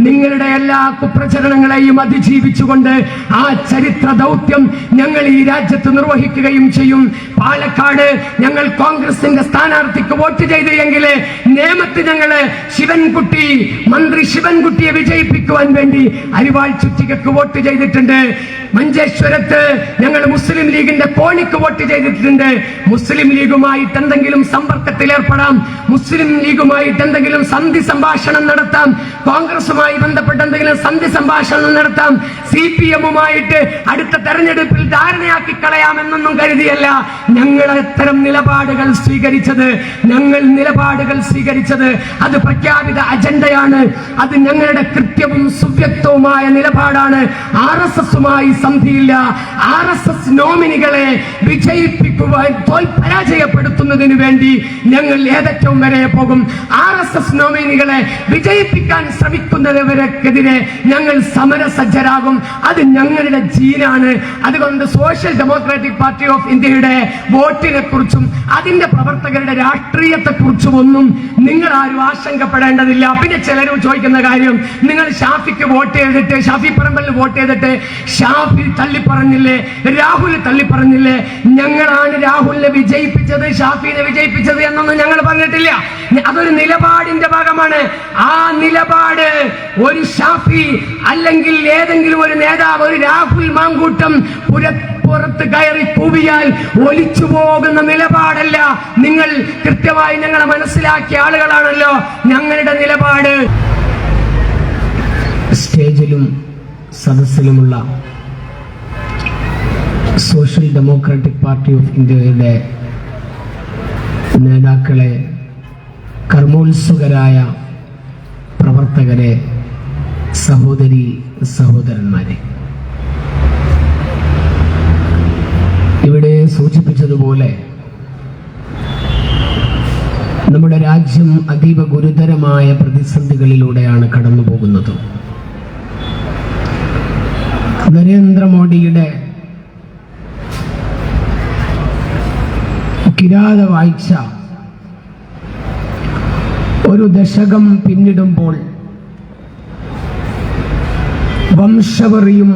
നിങ്ങളുടെ എല്ലാ കുപ്രചരണങ്ങളെയും അതിജീവിച്ചുകൊണ്ട് ആ ചരിത്ര ദൗത്യം ഞങ്ങൾ ഈ രാജ്യത്ത് നിർവഹിക്കുകയും ചെയ്യും. പാലക്കാട് ഞങ്ങൾ കോൺഗ്രസിന്റെ സ്ഥാനാർത്ഥിക്ക് വോട്ട് ചെയ്തു എങ്കിൽ നേമത്ത് ഞങ്ങള് മന്ത്രി ശിവൻകുട്ടിയെ വിജയിപ്പിക്കുവാൻ വേണ്ടി അരിവാൾ ചുറ്റികക്ക് വോട്ട് ചെയ്തിട്ടുണ്ട്. മഞ്ചേശ്വരത്ത് ഞങ്ങൾ മുസ്ലിം ലീഗിന്റെ കോണിക്ക് വോട്ട് ചെയ്തിട്ടുണ്ട്. മുസ്ലിം ലീഗുമായിട്ട് എന്തെങ്കിലും സമ്പർക്കത്തിൽ ഏർപ്പെടാം, മുസ്ലിം ലീഗുമായിട്ട് എന്തെങ്കിലും സന്ധി സംഭാഷണം നടത്താം, കോൺഗ്രസുമായി ബന്ധപ്പെട്ട് എന്തെങ്കിലും സന്ധി സംഭാഷണം നടത്താം, CPM-ഉമായിട്ട് അടുത്ത തെരഞ്ഞെടുപ്പിൽ ധാരണയാക്കി കളയാമെന്നൊന്നും കരുതിയല്ല ഞങ്ങൾ അത്തരം നിലപാടുകൾ സ്വീകരിച്ചത്. അത് പ്രഖ്യാപിത അജണ്ടയാണ്. അത് ഞങ്ങളുടെ കൃത്യവും സുവ്യക്തവുമായ നിലപാടാണ്. RSS-ഉമായി സന്ധിയില്ല. RSS നോമിനികളെ വിജയിപ്പിക്കുവാൻ പരാജയപ്പെടുത്തുന്നതിന് വേണ്ടി ഞങ്ങൾ ഏതറ്റവും വരെ പോകും. RSS നോമിനികളെ വിജയിപ്പിക്കാൻ ശ്രമിക്കുന്നവരെക്കെതിരെ ഞങ്ങൾ സമരസജ്ജരാകും. അത് ഞങ്ങളുടെ ജീനാണ്. അതുകൊണ്ട് സോഷ്യൽ ഡെമോക്രാറ്റിക് പാർട്ടി ഓഫ് ഇന്ത്യയുടെ വോട്ടിനെ കുറിച്ചും അതിന്റെ പ്രവർത്തകരുടെ രാഷ്ട്രീയത്തെ കുറിച്ചും ഒന്നും നിങ്ങൾ ആരും ആശങ്കപ്പെടേണ്ടതില്ല. പിന്നെ ചിലരും ചോദിക്കുന്ന കാര്യം, നിങ്ങൾ ഷാഫിക്ക് വോട്ട് ചെയ്തിട്ട്, ഷാഫി പറമ്പലിന് വോട്ട് ചെയ്തിട്ട് ഷാഫി തള്ളിപ്പറഞ്ഞില്ലേ, രാഹുൽ തള്ളിപ്പറഞ്ഞില്ലേ? ഞങ്ങളാണ് രാഹുലിനെ വിജയിപ്പിച്ചത്, ഷാഫിനെ വിജയിപ്പിച്ചത് എന്നൊന്നും ഞങ്ങൾ പറഞ്ഞിട്ടില്ല. അതൊരു നിലപാടിന്റെ ഭാഗമാണ്. ആ നിലപാട് ഒരു ഷാഫി അല്ലെങ്കിൽ ഏതെങ്കിലും ഒരു നേതാവ്, ഒരു രാഹുൽ മാങ്കൂട്ടം പുറത്ത് കയറി കൂവിയാൽ ഒലിച്ചു പോകുന്ന നിലപാടല്ല. നിങ്ങൾ കൃത്യമായി ഞങ്ങളെ മനസ്സിലാക്കിയ ആളുകളാണല്ലോ. ഞങ്ങളുടെ നിലപാട് സ്റ്റേജിലും സദസ്സിലുമുള്ള സോഷ്യൽ ഡെമോക്രാറ്റിക് പാർട്ടി ഓഫ് ഇന്ത്യയുടെ നേതാക്കളെ, കർമ്മോത്സുകരായ പ്രവർത്തകരെ, സഹോദരന്മാരെ, ഇവിടെ സൂചിപ്പിച്ചതുപോലെ നമ്മുടെ രാജ്യം അതീവ ഗുരുതരമായ പ്രതിസന്ധികളിലൂടെയാണ് കടന്നു പോകുന്നത്. നരേന്ദ്രമോദിയുടെ കിരാത വാഴ്ച ഒരു ദശകം പിന്നിടുമ്പോൾ വംശവെറിയും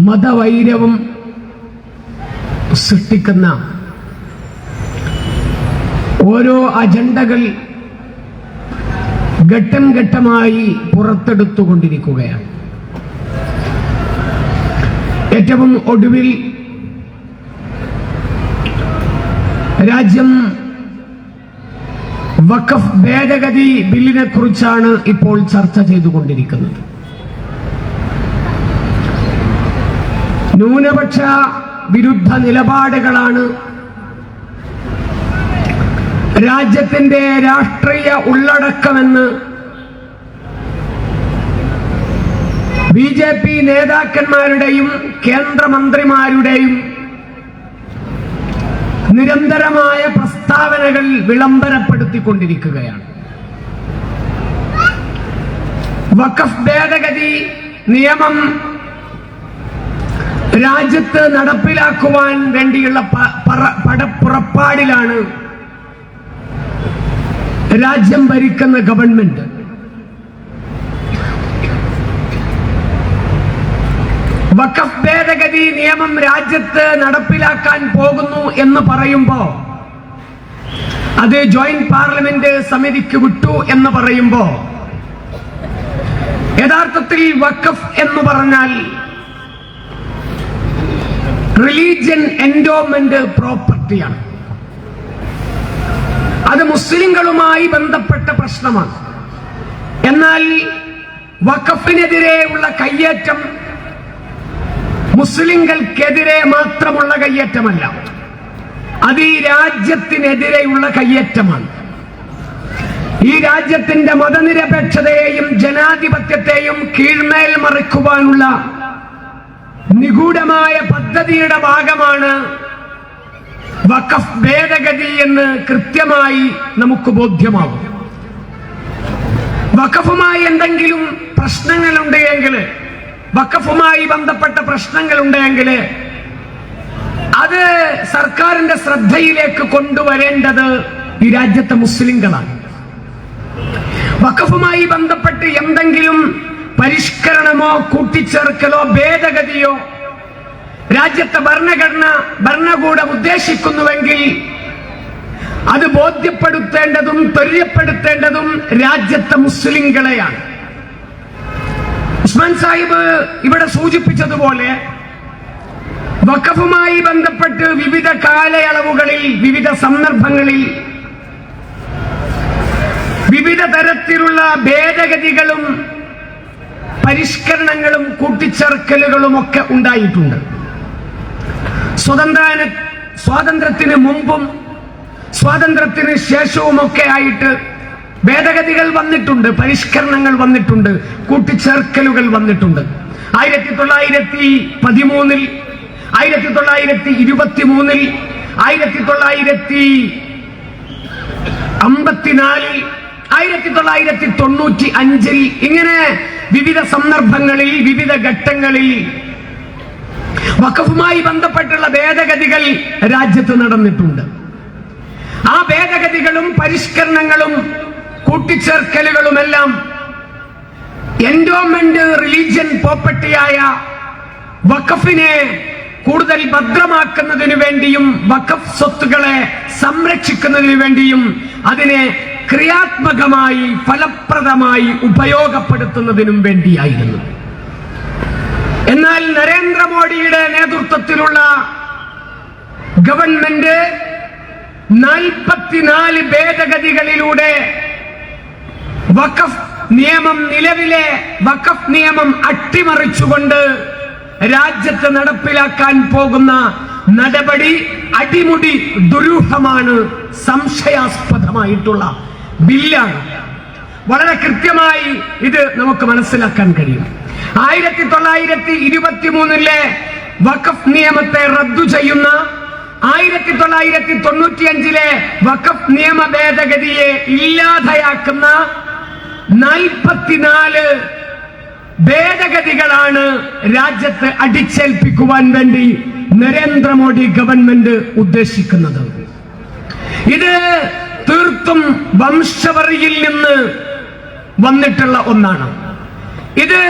മതവൈരവും സൃഷ്ടിക്കുന്ന ഓരോ അജണ്ടകൾ ഘട്ടം ഘട്ടമായി പുറത്തെടുത്തുകൊണ്ടിരിക്കുകയാണ്. ഏറ്റവും ഒടുവിൽ രാജ്യം വഖഫ് ഭേദഗതി ബില്ലിനെ കുറിച്ചാണ് ഇപ്പോൾ ചർച്ച ചെയ്തുകൊണ്ടിരിക്കുന്നത്. ന്യൂനപക്ഷ വിരുദ്ധ നിലപാടുകളാണ് രാജ്യത്തിന്റെ രാഷ്ട്രീയ ഉള്ളടക്കമെന്ന് BJP നേതാക്കന്മാരുടെയും കേന്ദ്രമന്ത്രിമാരുടെയും നിരന്തരമായ പ്രസ്താവനകൾ വിളംബരപ്പെടുത്തിക്കൊണ്ടിരിക്കുകയാണ്. വഖഫ് ഭേദഗതി നിയമം രാജ്യത്ത് നടപ്പിലാക്കുവാൻ വേണ്ടിയുള്ള പുറപ്പാടിലാണ് രാജ്യം ഭരിക്കുന്ന ഗവൺമെന്റ്. വഖഫ് ഭേദഗതി നിയമം രാജ്യത്ത് നടപ്പിലാക്കാൻ പോകുന്നു എന്ന് പറയുമ്പോ, അത് ജോയിന്റ് പാർലമെന്റ് സമിതിക്ക് വിട്ടു എന്ന് പറയുമ്പോ, യഥാർത്ഥത്തിൽ വഖഫ് എന്ന് പറഞ്ഞാൽ റിലീജിയൻ എൻഡോമെന്റ് പ്രോപ്പർട്ടിയാണ്. അത് മുസ്ലിങ്ങളുമായി ബന്ധപ്പെട്ട പ്രശ്നമാണ്. എന്നാൽ വഖഫിനെതിരെയുള്ള കയ്യേറ്റം മുസ്ലിങ്ങൾക്കെതിരെ മാത്രമുള്ള കയ്യേറ്റമല്ല, അത് ഈ രാജ്യത്തിനെതിരെയുള്ള കയ്യേറ്റമാണ്. ഈ രാജ്യത്തിന്റെ മതനിരപേക്ഷതയെയും ജനാധിപത്യത്തെയും കീഴ്മേൽ മറിക്കുവാനുള്ള നിഗൂഢമായ പദ്ധതിയുടെ ഭാഗമാണ് വഖഫ് ഭേദഗതി എന്ന് കൃത്യമായി നമുക്ക് ബോധ്യമാകും. വഖഫുമായി എന്തെങ്കിലും പ്രശ്നങ്ങളുണ്ടെങ്കിൽ, വഖഫുമായി ബന്ധപ്പെട്ട പ്രശ്നങ്ങളുണ്ടെങ്കിൽ അത് സർക്കാരിന്റെ ശ്രദ്ധയിലേക്ക് കൊണ്ടുവരേണ്ടത് ഈ രാജ്യത്തെ മുസ്ലിങ്ങളാണ്. വഖഫുമായി ബന്ധപ്പെട്ട് എന്തെങ്കിലും പരിഷ്കരണമോ കൂട്ടിച്ചേർക്കലോ ഭേദഗതിയോ രാജ്യത്തെ ഭരണകൂടം ഉദ്ദേശിക്കുന്നുവെങ്കിൽ അത് ബോധ്യപ്പെടുത്തേണ്ടതും ത്വര്യപ്പെടുത്തേണ്ടതും രാജ്യത്തെ മുസ്ലിങ്ങളെയാണ്. ഉസ്മാൻ സാഹിബ് ഇവിടെ സൂചിപ്പിച്ചതുപോലെ വഖഫുമായി ബന്ധപ്പെട്ട് വിവിധ കാലയളവുകളിൽ, വിവിധ സന്ദർഭങ്ങളിൽ വിവിധ തരത്തിലുള്ള ഭേദഗതികളും പരിഷ്കരണങ്ങളും കൂട്ടിച്ചേർക്കലുകളും ഒക്കെ ഉണ്ടായിട്ടുണ്ട്. സ്വാതന്ത്ര്യത്തിന് മുമ്പും സ്വാതന്ത്ര്യത്തിന് ശേഷവുമൊക്കെ ആയിട്ട് ഭേദഗതികൾ വന്നിട്ടുണ്ട്, പരിഷ്കരണങ്ങൾ വന്നിട്ടുണ്ട്, കൂട്ടിച്ചേർക്കലുകൾ വന്നിട്ടുണ്ട്. 1913, 1923, 1954, 1995 ഇങ്ങനെ വിവിധ സന്ദർഭങ്ങളിൽ, വിവിധ ഘട്ടങ്ങളിൽ വഖഫുമായി ബന്ധപ്പെട്ടുള്ള ഭേദഗതികൾ രാജ്യത്ത് നടന്നിട്ടുണ്ട്. ആ ഭേദഗതികളും പരിഷ്കരണങ്ങളും കൂട്ടിച്ചേർക്കലുകളുമെല്ലാം എൻഡോമെന്റ് റിലീജിയൻ പ്രോപ്പർട്ടിയായ വഖഫിനെ കൂടുതൽ ഭദ്രമാക്കുന്നതിനു വേണ്ടിയും വഖഫ് സ്വത്തുക്കളെ സംരക്ഷിക്കുന്നതിനു വേണ്ടിയും അതിനെ ക്രിയാത്മകമായി ഫലപ്രദമായി ഉപയോഗപ്പെടുത്തുന്നതിനും വേണ്ടിയായിരുന്നു. എന്നാൽ നരേന്ദ്രമോദിയുടെ നേതൃത്വത്തിലുള്ള ഗവൺമെന്റ് 44 ഭേദഗതികളിലൂടെ വഖഫ് നിയമം, നിലവിലെ വഖഫ് നിയമം അട്ടിമറിച്ചുകൊണ്ട് രാജ്യത്ത് നടപ്പിലാക്കാൻ പോകുന്ന നടപടി അടിമുടി ദുരൂഹമാണ്, സംശയാസ്പദമായിട്ടുള്ള ബില്ലാണ്. വളരെ കൃത്യമായി ഇത് നമുക്ക് മനസ്സിലാക്കാൻ കഴിയും. 1923 വഖഫ് നിയമത്തെ റദ്ദു ചെയ്യുന്ന 1995 വഖഫ് നിയമ ഭേദഗതിയെ ഇല്ലാതെയാക്കുന്ന 44 ഭേദഗതികളാണ് രാജ്യത്ത് അടിച്ചേൽപ്പിക്കുവാൻ വേണ്ടി നരേന്ദ്രമോദി ഗവൺമെന്റ് ഉദ്ദേശിക്കുന്നത്. ഇത് തീർത്തും വംശവെറിയിൽ നിന്ന് വന്നിട്ടുള്ള ഒന്നാണ്. ഇത്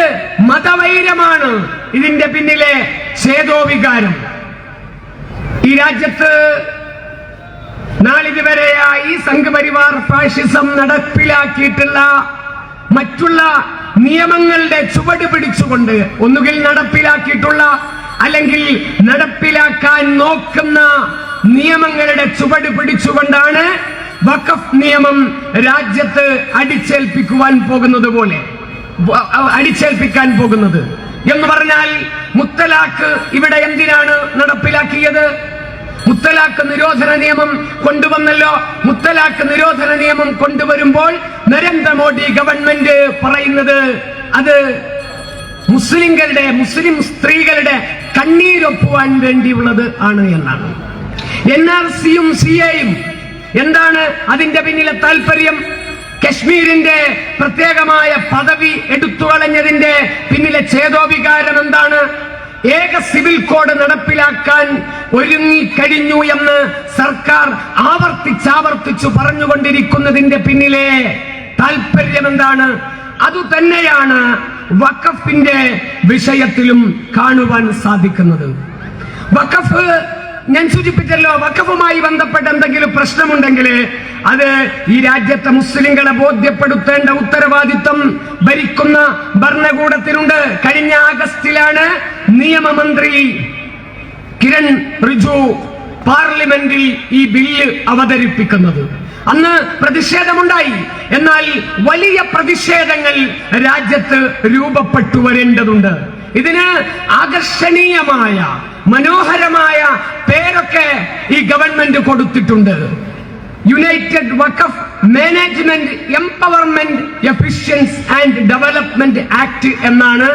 മതവൈരമാണ് ഇതിന്റെ പിന്നിലെ ചേതോവികാരം. ഈ രാജ്യത്ത് നാളിതുവരെയായി സംഘപരിവാർ ഫാഷിസം നടപ്പിലാക്കിയിട്ടുള്ള മറ്റുള്ള നിയമങ്ങളുടെ ചുവട് പിടിച്ചുകൊണ്ട്, ഒന്നുകിൽ നടപ്പിലാക്കിയിട്ടുള്ള അല്ലെങ്കിൽ നടപ്പിലാക്കാൻ നോക്കുന്ന നിയമങ്ങളുടെ ചുവട് പിടിച്ചുകൊണ്ടാണ് വഖഫ് നിയമം രാജ്യത്ത് അടിച്ചേൽപ്പിക്കാൻ പോകുന്നത് എന്ന് പറഞ്ഞാൽ, മുത്തലാഖ് ഇവിടെ എന്തിനാണ് നടപ്പിലാക്കിയത്? മുത്തലാഖ് നിരോധന നിയമം കൊണ്ടുവന്നല്ലോ. മുത്തലാഖ് നിരോധന നിയമം കൊണ്ടുവരുമ്പോൾ നരേന്ദ്രമോദി ഗവൺമെന്റ് പറയുന്നത് അത് മുസ്ലിം സ്ത്രീകളുടെ കണ്ണീരൊപ്പുവാൻ വേണ്ടിയുള്ളത് ആണ് എന്നാണ്. NRCയും CAയും എന്താണ് അതിന്റെ പിന്നിലെ താല്പര്യം? കശ്മീരിന്റെ പ്രത്യേകമായ പദവി എടുത്തുകളഞ്ഞതിന്റെ പിന്നിലെ ചേതോവികാരം എന്താണ്? ഏക സിവിൽ കോഡ് നടപ്പിലാക്കാൻ ഒരുങ്ങിക്കഴിഞ്ഞു എന്ന് സർക്കാർ ആവർത്തിച്ചു പറഞ്ഞുകൊണ്ടിരിക്കുന്നതിന്റെ പിന്നിലെ താല്പര്യം എന്താണ്? അതുതന്നെയാണ് വഖഫിന്റെ വിഷയത്തിലും കാണുവാൻ സാധിക്കുന്നത്. വഖഫ്, ഞാൻ സൂചിപ്പിച്ചല്ലോ, വഖഫുമായി ബന്ധപ്പെട്ട എന്തെങ്കിലും പ്രശ്നമുണ്ടെങ്കിൽ അത് ഈ രാജ്യത്തെ മുസ്ലിങ്ങളെ ബോധ്യപ്പെടുത്തേണ്ട ഉത്തരവാദിത്വം ഭരിക്കുന്ന ഭരണകൂടത്തിനുണ്ട്. കഴിഞ്ഞ ആഗസ്റ്റിലാണ് നിയമമന്ത്രി കിരൺ റിജു പാർലമെന്റിൽ ഈ ബില്ല് അവതരിപ്പിക്കുന്നത്. അന്ന് പ്രതിഷേധമുണ്ടായി. എന്നാൽ വലിയ പ്രതിഷേധങ്ങൾ രാജ്യത്ത് രൂപപ്പെട്ടു വരേണ്ടതുണ്ട്. ഇതിന് ആകർഷണീയമായ, മനോഹരമായ പേരൊക്കെ ഈ ഗവൺമെന്റ് കൊടുത്തിട്ടുണ്ട്. United Waqf management empowerment Ephesians and development act എന്നാണ്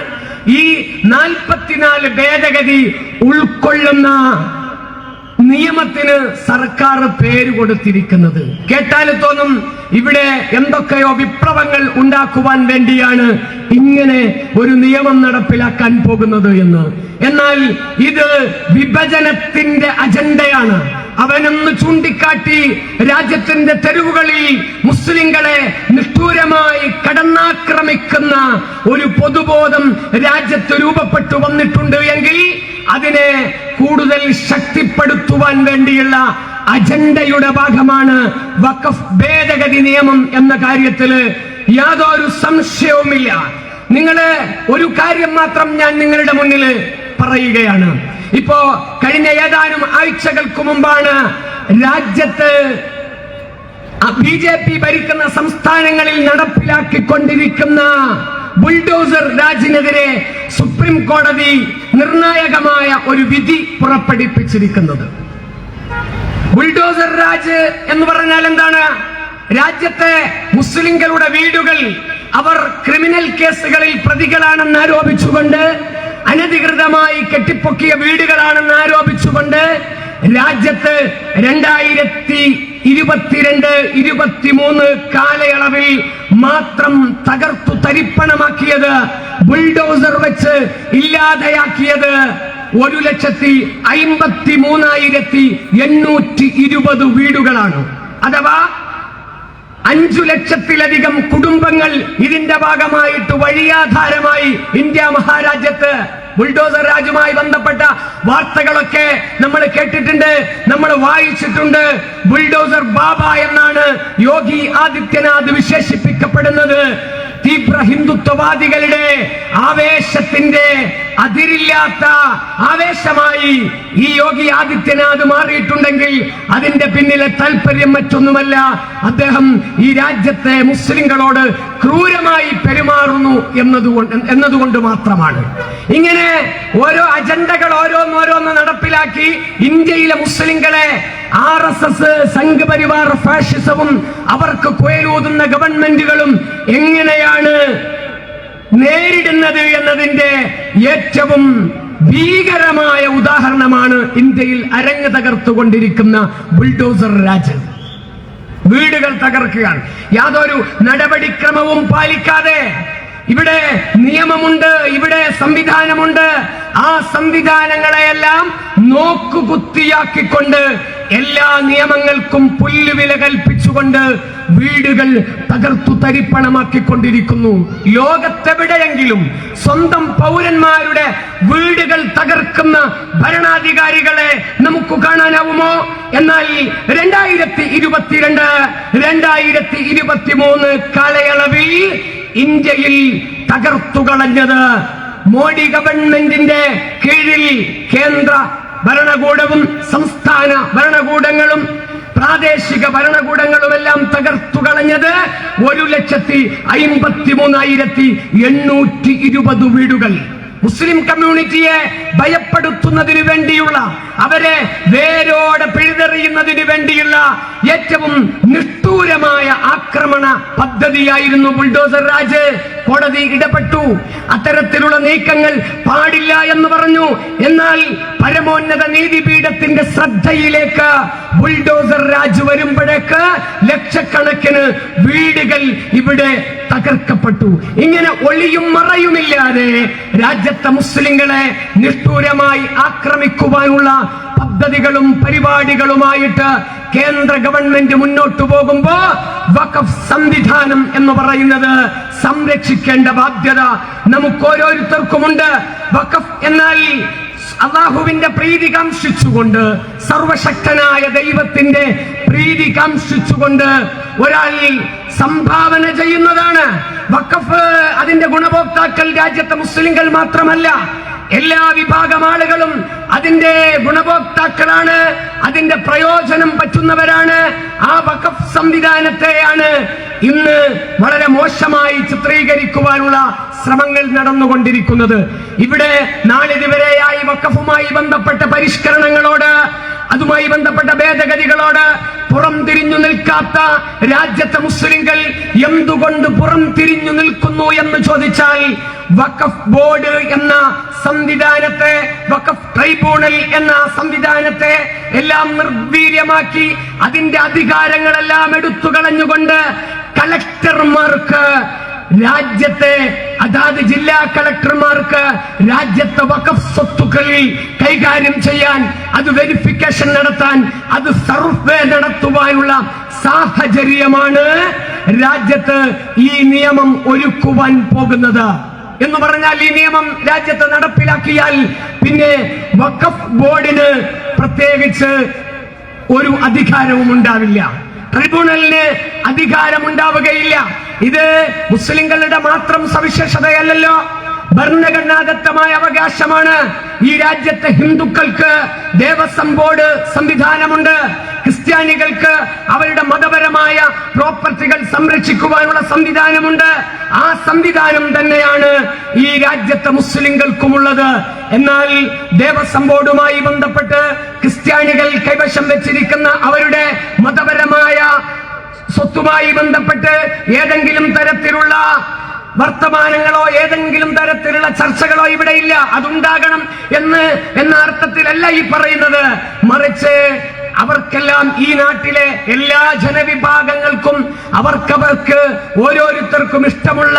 ഈ 44 ഭേദഗതി ഉൾക്കൊള്ളുന്ന നിയമത്തിന് സർക്കാർ പേര് കൊടുത്തിരിക്കുന്നത്. കേട്ടാൽ തോന്നും ഇവിടെ എന്തൊക്കെയോ വിപ്ലവങ്ങൾ ഉണ്ടാക്കുവാൻ വേണ്ടിയാണ് ഇങ്ങനെ ഒരു നിയമം നടപ്പിലാക്കാൻ പോകുന്നത് എന്ന്. എന്നാൽ ഇത് വിഭജനത്തിന്റെ അജണ്ടയാണ്. അവനെന്ന് ചൂണ്ടിക്കാട്ടി രാജ്യത്തിന്റെ തെരുവുകളിൽ മുസ്ലിങ്ങളെ നിഷ്ഠൂരമായി കടന്നാക്രമിക്കുന്ന ഒരു പൊതുബോധം രാജ്യത്ത് രൂപപ്പെട്ടു വന്നിട്ടുണ്ട് എങ്കിൽ അതിനെ കൂടുതൽ ശക്തിപ്പെടുത്തുവാൻ വേണ്ടിയുള്ള അജണ്ടയുടെ ഭാഗമാണ് വഖഫ് ഭേദഗതി നിയമം എന്ന കാര്യത്തില് യാതൊരു സംശയവുമില്ല. നിങ്ങള് ഒരു കാര്യം മാത്രം ഞാൻ നിങ്ങളുടെ മുന്നിൽ പറയുകയാണ്. ഇപ്പോ കഴിഞ്ഞ ഏതാനും ആഴ്ചകൾക്ക് മുമ്പാണ് രാജ്യത്ത് BJP ഭരിക്കുന്ന സംസ്ഥാനങ്ങളിൽ നടപ്പിലാക്കിക്കൊണ്ടിരിക്കുന്ന ബുൾഡോസർ രാജിനെതിരെ സുപ്രീം കോടതി നിർണായകമായ ഒരു വിധി പുറപ്പെടുവിപ്പിച്ചിരിക്കുന്നത്. ബുൾഡോസർ രാജ് എന്ന് പറഞ്ഞാൽ എന്താണ്? രാജ്യത്തെ മുസ്ലിങ്ങളുടെ വീടുകൾ അവർ ക്രിമിനൽ കേസുകളിൽ പ്രതികളാണെന്ന് ആരോപിച്ചുകൊണ്ട്, അനധികൃതമായി കെട്ടിപ്പൊക്കിയ വീടുകളാണെന്ന് ആരോപിച്ചുകൊണ്ട് രാജ്യത്ത് 2022-23 കാലയളവിൽ മാത്രം തകർത്തു തരിപ്പണമാക്കിയത്, ബുൾഡോസർ വെച്ച് ഇല്ലാതെയാക്കിയത് 1,53,820 വീടുകളാണ്. അഥവാ 5 ലക്ഷത്തിലധികം കുടുംബങ്ങൾ ഇതിന്റെ ഭാഗമായിട്ട് വഴിയാധാരമായി ഇന്ത്യ മഹാരാജ്യത്ത്. ബുൾഡോസർ രാജുമായി ബന്ധപ്പെട്ട വാർത്തകളൊക്കെ നമ്മൾ കേട്ടിട്ടുണ്ട്, നമ്മൾ വായിച്ചിട്ടുണ്ട്. ബുൾഡോസർ ബാബ എന്നാണ് യോഗി ആദിത്യനാഥ് വിശേഷിപ്പിക്കപ്പെടുന്നത്. തീവ്ര ഹിന്ദുത്വവാദികളുടെ ആവേശത്തിന്റെ അതിരില്ലാത്ത ആവേശമായി ഈ യോഗി ആദിത്യനാഥ് മാറിയിട്ടുണ്ടെങ്കിൽ അതിന്റെ പിന്നിലെ താല്പര്യം മറ്റൊന്നുമല്ല, അദ്ദേഹം ഈ രാജ്യത്തെ മുസ്ലിങ്ങളോട് ക്രൂരമായി പെരുമാറുന്നു എന്നതുകൊണ്ട് മാത്രമാണ്. ഇങ്ങനെ ഓരോ അജണ്ടകൾ ഓരോന്നോരോന്ന് നടപ്പിലാക്കി ഇന്ത്യയിലെ മുസ്ലിങ്ങളെ RSS, സംഘപരിവാർ ഫാഷിസവും അവർക്ക് കുയലൂതുന്ന ഗവൺമെന്റുകളും എങ്ങനെയാണ് നേരിടുന്നത് എന്നതിന്റെ ഏറ്റവും ഭീകരമായ ഉദാഹരണമാണ് ഇന്ത്യയിൽ അരങ്ങ് തകർത്തുകൊണ്ടിരിക്കുന്ന ബുൾഡോസർ രാജ്. വീടുകൾ തകർക്കുകയാണ്, യാതൊരു നടപടിക്രമവും പാലിക്കാതെ. ഇവിടെ നിയമമുണ്ട്, ഇവിടെ സംവിധാനമുണ്ട്. ആ സംവിധാനങ്ങളെയെല്ലാം നോക്കുകുത്തിയാക്കിക്കൊണ്ട്, എല്ലാ നിയമങ്ങൾക്കും പുല്ലുവില കൽപ്പിച്ചുകൊണ്ട് വീടുകൾ തകർത്തു തരിപ്പണമാക്കിക്കൊണ്ടിരിക്കുന്നു. ലോകത്തെവിടെയെങ്കിലും സ്വന്തം പൗരന്മാരുടെ വീടുകൾ തകർക്കുന്ന ഭരണാധികാരികളെ നമുക്ക് കാണാനാവുമോ? എന്നാൽ 2022-2023 കാലയളവിൽ ഇന്ത്യയിൽ തകർത്തുകളഞ്ഞത് മോഡി ഗവൺമെന്റിന്റെ കീഴിൽ കേന്ദ്ര ഭരണകൂടവും സംസ്ഥാന ഭരണകൂടങ്ങളും പ്രാദേശിക ഭരണകൂടങ്ങളുമെല്ലാം തകർത്തുകളഞ്ഞത് 1,53,820 വീടുകൾ. മുസ്ലിം കമ്മ്യൂണിറ്റിയെ ഭയപ്പെടുത്തുന്നതിന് വേണ്ടിയുള്ള, അവരെ വേരോടെ പിഴുതെറിയുന്നതിന് വേണ്ടിയുള്ള ഏറ്റവും നിഷ്ഠൂരമായ ആക്രമണ പദ്ധതിയായിരുന്നു ബുൾഡോസർ രാജ്. കോടതി ഇടപെട്ടു, അത്തരത്തിലുള്ള നീക്കങ്ങൾ പാടില്ല എന്ന് പറഞ്ഞു. എന്നാൽ പരമോന്നത നീതിപീഠത്തിന്റെ ശ്രദ്ധയിലേക്ക് ബുൾഡോസർ രാജ് വരുമ്പോഴേക്ക് ലക്ഷക്കണക്കിന് വീടുകൾ ഇവിടെ തകർക്കപ്പെട്ടു. ഇങ്ങനെ ഒളിയും മറയുമില്ലാതെ രാജ്യത്തെ മുസ്ലിങ്ങളെ നിഷ്ഠൂരമായി ആക്രമിക്കുവാനുള്ള പദ്ധതികളും പരിപാടികളുമായിട്ട് കേന്ദ്ര ഗവൺമെന്റ് മുന്നോട്ടു പോകുമ്പോ വഖഫ് സംവിധാനം എന്ന് പറയുന്നത് സംരക്ഷിക്കേണ്ട ബാധ്യത നമുക്ക് ഓരോരുത്തർക്കുമുണ്ട്. വഖഫ് എന്നാൽ അല്ലാഹുവിന്റെ പ്രീതി കാംക്ഷിച്ചുകൊണ്ട്, സർവശക്തനായ ദൈവത്തിന്റെ പ്രീതി കാംക്ഷിച്ചുകൊണ്ട് ഒരാൾ സംഭാവന ചെയ്യുന്നതാണ്. വഖഫ് അതിന്റെ ഗുണഭോക്താക്കൾ രാജ്യത്തെ മുസ്ലിങ്ങൾ മാത്രമല്ല, എല്ലാ വിഭാഗം ആളുകളും അതിന്റെ ഗുണഭോക്താക്കളാണ്, അതിന്റെ പ്രയോജനം പറ്റുന്നവരാണ്. ആ വഖഫ് സംവിധാനത്തെയാണ് ഇന്ന് വളരെ മോശമായി ചിത്രീകരിക്കുവാനുള്ള ശ്രമങ്ങൾ നടന്നുകൊണ്ടിരിക്കുന്നത്. ഇവിടെ നാളിതുവരെയായി വഖഫുമായി ബന്ധപ്പെട്ട പരിഷ്കരണങ്ങളോട്, അതുമായി ബന്ധപ്പെട്ട ഭേദഗതികളോട് പുറം തിരിഞ്ഞു നിൽക്കാത്ത രാജ്യത്തെ മുസ്ലിങ്ങൾ എന്തുകൊണ്ട് പുറം തിരിഞ്ഞു നിൽക്കുന്നു എന്ന് ചോദിച്ചാൽ, വഖഫ് ബോർഡ് എന്ന സംവിധാനത്തെ, വഖഫ് ട്രൈബ്യൂണൽ എന്ന സംവിധാനത്തെ എല്ലാം നിർവീര്യമാക്കി അതിന്റെ അധികാരങ്ങളെല്ലാം എടുത്തു കളഞ്ഞുകൊണ്ട് കളക്ടർമാർക്ക് രാജ്യത്തെ അതാത് ജില്ലാ കളക്ടർമാർക്ക് രാജ്യത്തെ വഖഫ് സ്വത്തുക്കളിൽ കൈകാര്യം ചെയ്യാൻ, അത് വെരിഫിക്കേഷൻ നടത്താൻ, അത് സർവേ നടത്തുവാനുള്ള സാഹചര്യമാണ് രാജ്യത്ത് ഈ നിയമം ഒരുക്കുവാൻ പോകുന്നത്. എന്ന് പറഞ്ഞാൽ ഈ നിയമം രാജ്യത്ത് നടപ്പിലാക്കിയാൽ പിന്നെ വഖഫ് ബോർഡിന് പ്രത്യേകിച്ച് ഒരു അധികാരവും ഉണ്ടാവില്ല, ട്രിബ്യൂണലിന് അധികാരമുണ്ടാവുകയില്ല. ഇത് മുസ്ലിങ്ങളുടെ മാത്രം സവിശേഷതയല്ലല്ലോ, ഭരണഘടനാദത്തമായ അവകാശമാണ്. ഈ രാജ്യത്തെ ഹിന്ദുക്കൾക്ക് ദേവസ്വം ബോർഡ് സംവിധാനമുണ്ട്, ക്രിസ്ത്യാനികൾക്ക് അവരുടെ മതപരമായ പ്രോപ്പർട്ടികൾ സംരക്ഷിക്കുവാനുള്ള സംവിധാനമുണ്ട്. ആ സംവിധാനം തന്നെയാണ് ഈ രാജ്യത്തെ മുസ്ലിങ്ങൾക്കുമുള്ളത്. എന്നാൽ ദേവസ്വം ബോർഡുമായി ബന്ധപ്പെട്ട് ക്രിസ്ത്യാനികൾ കൈവശം വെച്ചിരിക്കുന്ന അവരുടെ മതപരമായ സ്വത്തുമായി ബന്ധപ്പെട്ട് ഏതെങ്കിലും തരത്തിലുള്ള വർത്തമാനങ്ങളോ ഏതെങ്കിലും തരത്തിലുള്ള ചർച്ചകളോ ഇവിടെ ഇല്ല. അതുണ്ടാകണം എന്ന അർത്ഥത്തിലല്ല ഈ പറയുന്നത്. മറിച്ച് അവർക്കെല്ലാം, ഈ നാട്ടിലെ എല്ലാ ജനവിഭാഗങ്ങൾക്കും അവർക്ക് ഓരോരുത്തർക്കും ഇഷ്ടമുള്ള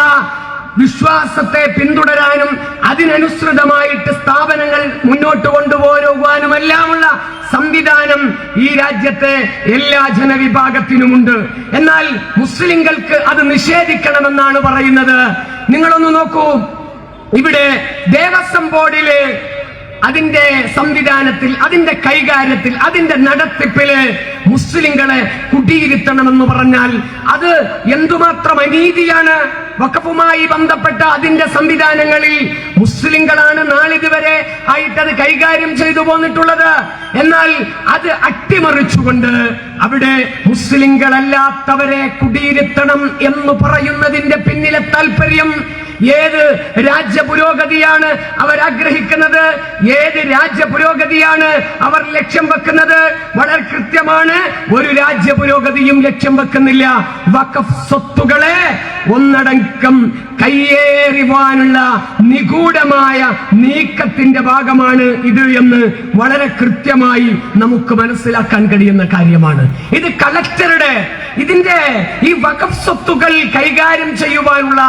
വിശ്വാസത്തെ പിന്തുടരാനും അതിനനുസൃതമായിട്ട് സ്ഥാപനങ്ങൾ മുന്നോട്ട് കൊണ്ടുപോകുവാനുമെല്ലാമുള്ള സംവിധാനം ഈ രാജ്യത്തെ എല്ലാ ജനവിഭാഗത്തിനുമുണ്ട്. എന്നാൽ മുസ്ലിങ്ങൾക്ക് അത് നിഷേധിക്കണമെന്നാണ് പറയുന്നത്. നിങ്ങളൊന്ന് നോക്കൂ, ഇവിടെ ദേവസ്വം ബോർഡില് അതിന്റെ സംവിധാനത്തിൽ, അതിന്റെ കൈകാര്യത്തിൽ, അതിന്റെ നടത്തിപ്പില് മുസ്ലിങ്ങളെ കുടിയിരുത്തണമെന്ന് പറഞ്ഞാൽ അത് എന്തുമാത്രം അനീതിയാണ്. വഖഫുമായി ബന്ധപ്പെട്ട അതിന്റെ സംവിധാനങ്ങളിൽ മുസ്ലിങ്ങളാണ് നാളിതുവരെ ആയിട്ടത് കൈകാര്യം ചെയ്തു പോന്നിട്ടുള്ളത്. എന്നാൽ അത് അട്ടിമറിച്ചുകൊണ്ട് അവിടെ മുസ്ലിങ്ങളല്ലാത്തവരെ കുടിയിരുത്തണം എന്ന് പറയുന്നതിന്റെ പിന്നിലെ താല്പര്യം ഏത് രാജ്യ പുരോഗതിയാണ് അവരാഗ്രഹിക്കുന്നത്? ഏത് രാജ്യ പുരോഗതിയാണ് അവർ ലക്ഷ്യം വെക്കുന്നത്? വളരെ കൃത്യമാണ്, ഒരു രാജ്യ പുരോഗതിയും ലക്ഷ്യം വെക്കുന്നില്ല. വഖഫ് സ്വത്തുകളെ ഒന്നടങ്കം കയ്യേറിവാനുള്ള നിഗൂഢമായ നീക്കത്തിന്റെ ഭാഗമാണ് ഇത് എന്ന് വളരെ കൃത്യമായി നമുക്ക് മനസ്സിലാക്കാൻ കഴിയുന്ന കാര്യമാണ്. ഇത് കളക്ടറുടെ, ഇതിന്റെ ഈ വഖഫ് സ്വത്തുക്കൾ കൈകാര്യം ചെയ്യുവാനുള്ള,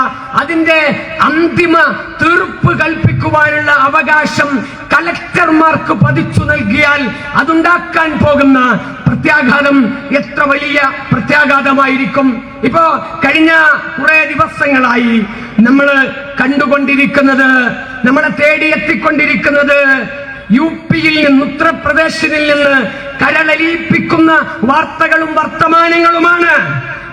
അതിന്റെ അന്തിമ തീർപ്പ് കൽപ്പിക്കുവാനുള്ള അവകാശം കളക്ടർമാർക്ക് പതിച്ചു നൽകിയാൽ അതുണ്ടാക്കാൻ പോകുന്ന പ്രത്യാഘാതം എത്ര വലിയ പ്രത്യാഘാതമായിരിക്കും. ഇപ്പോ കഴിഞ്ഞ കുറെ ദിവസങ്ങളായി നമ്മൾ കണ്ടുകൊണ്ടിരിക്കുന്നത്, നമ്മളെ തേടിയെത്തിക്കൊണ്ടിരിക്കുന്നത് യുപിയിൽ നിന്ന്, ഉത്തർപ്രദേശിൽ നിന്ന് കരളലിയിപ്പിക്കുന്ന വാർത്തകളും വർത്തമാനങ്ങളുമാണ്.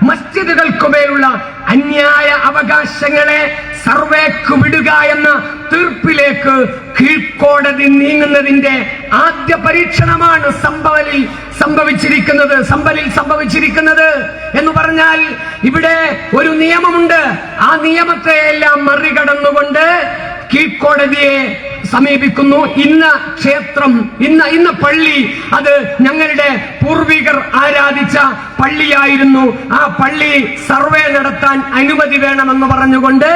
മസ്ജിദുകൾക്കുമേലുള്ള അന്യായ അവകാശങ്ങളെ സർവേക്ക് വിടുക എന്ന തീർപ്പിലേക്ക് കീഴ്ക്കോടതി നീങ്ങുന്നതിന്റെ ആദ്യ പരീക്ഷണമാണ് സമ്പലിൽ സംഭവിച്ചിരിക്കുന്നത് എന്ന് പറഞ്ഞാൽ ഇവിടെ ഒരു നിയമമുണ്ട്. ആ നിയമത്തെ എല്ലാം മറികടന്നുകൊണ്ട് കീഴ്ക്കോടതിയെ സമീപിക്കുന്നു. ഇന്ന ക്ഷേത്രം, ഇന്ന പള്ളി, അത് ഞങ്ങളുടെ പൂർവികർ ആരാധിച്ച പള്ളിയായിരുന്നു, ആ പള്ളി സർവേ നടത്താൻ അനുമതി വേണമെന്ന് പറഞ്ഞുകൊണ്ട്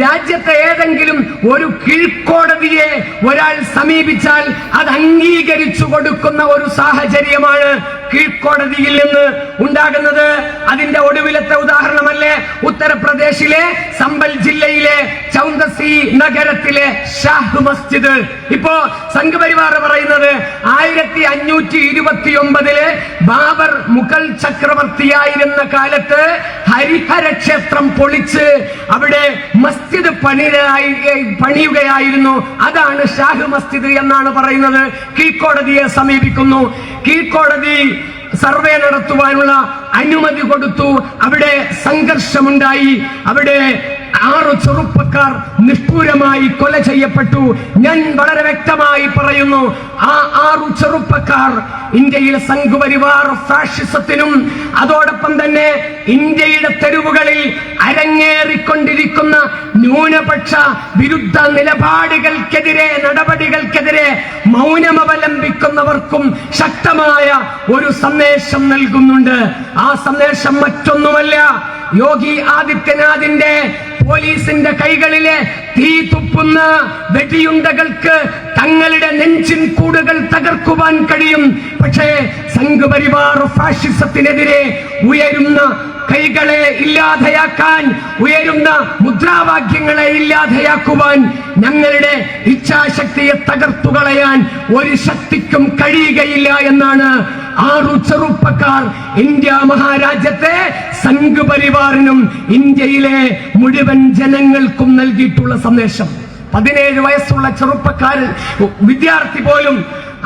രാജ്യത്തെ ഏതെങ്കിലും ഒരു കീഴ്ക്കോടതിയെ ഒരാൾ സമീപിച്ചാൽ അത് അംഗീകരിച്ചു കൊടുക്കുന്ന ഒരു സാഹചര്യമാണ് കീഴ്ക്കോടതിയിൽ നിന്ന് ഉണ്ടാകുന്നത്. അതിന്റെ ഒടുവിലത്തെ ഉദാഹരണമല്ലേ ഉത്തർപ്രദേശിലെ സംബൽ ജില്ലയിലെ ചൗന്തസി നഗരത്തിലെ ഷാഹ് മസ്ജിദ്. ഇപ്പോ സംഘപരിവാർ പറയുന്നത് 1529 ബാബർ മുഗൾ ചക്രവർത്തിയായിരുന്ന കാലത്ത് ഹരിഹര ക്ഷേത്രം പൊളിച്ച് അവിടെ മസ്ജിദ് പണിയുകയായിരുന്നു, അതാണ് ഷാഹ് മസ്ജിദ് എന്നാണ് പറയുന്നത്. കീഴ്ക്കോടതിയെ സമീപിക്കുന്നു. കീഴ്ക്കോടതി സർവേ നടത്തുവാനുള്ള അനുമതി കൊടുത്തു. അവിടെ സംഘർഷമുണ്ടായി. അവിടെ 6 ചെറുപ്പക്കാർ നിഷ്ഠൂരമായി കൊല ചെയ്യപ്പെട്ടു. ഞാൻ വളരെ വ്യക്തമായി പറയുന്നു, ആ 6 ചെറുപ്പക്കാർ ഇന്ത്യയിലെ സംഘപരിവാർ ഫാഷിസത്തിനും അതോടൊപ്പം തന്നെ ഇന്ത്യയുടെ തെരുവുകളിൽ അരങ്ങേറിക്കൊണ്ടിരിക്കുന്ന ന്യൂനപക്ഷ വിരുദ്ധ നടപടികൾക്കെതിരെ മൗനമവലംബിക്കുന്നവർക്കും ശക്തമായ ഒരു സന്ദേശം നൽകുന്നുണ്ട്. ആ സന്ദേശം മറ്റൊന്നുമല്ല, യോഗി ആദിത്യനാഥിന്റെ പോലീസിന്റെ കൈകളിലെ തീ തുപ്പുന്ന വെടിയുണ്ടകൾക്ക് തങ്ങളുടെ നെഞ്ചിൻ കൂടുകൾ തകർക്കുവാൻ കഴിയും. പക്ഷേ സംഘപരിവാർ ഫാഷിസത്തിനെതിരെ ഉയരുന്ന കൈകളെ ഇല്ലാതെയാക്കാൻ, ഉയരുന്ന മുദ്രാവാക്യങ്ങളെ ഇല്ലാതെയാക്കുവാൻ, ഞങ്ങളുടെ ഇച്ഛാശക്തിയെ തകർത്തുകളയാൻ ഒരു ശക്തിക്കും കഴിയുകയില്ല എന്നാണ് 6 ചെറുപ്പക്കാർ ഇന്ത്യ മഹാരാജ്യത്തെ സംഘപരിവാറിനും ഇന്ത്യയിലെ മുഴുവൻ ജനങ്ങൾക്കും നൽകിയിട്ടുള്ള സന്ദേശം. 17 വയസ്സുള്ള ചെറുപ്പക്കാരൻ, വിദ്യാർത്ഥി പോലും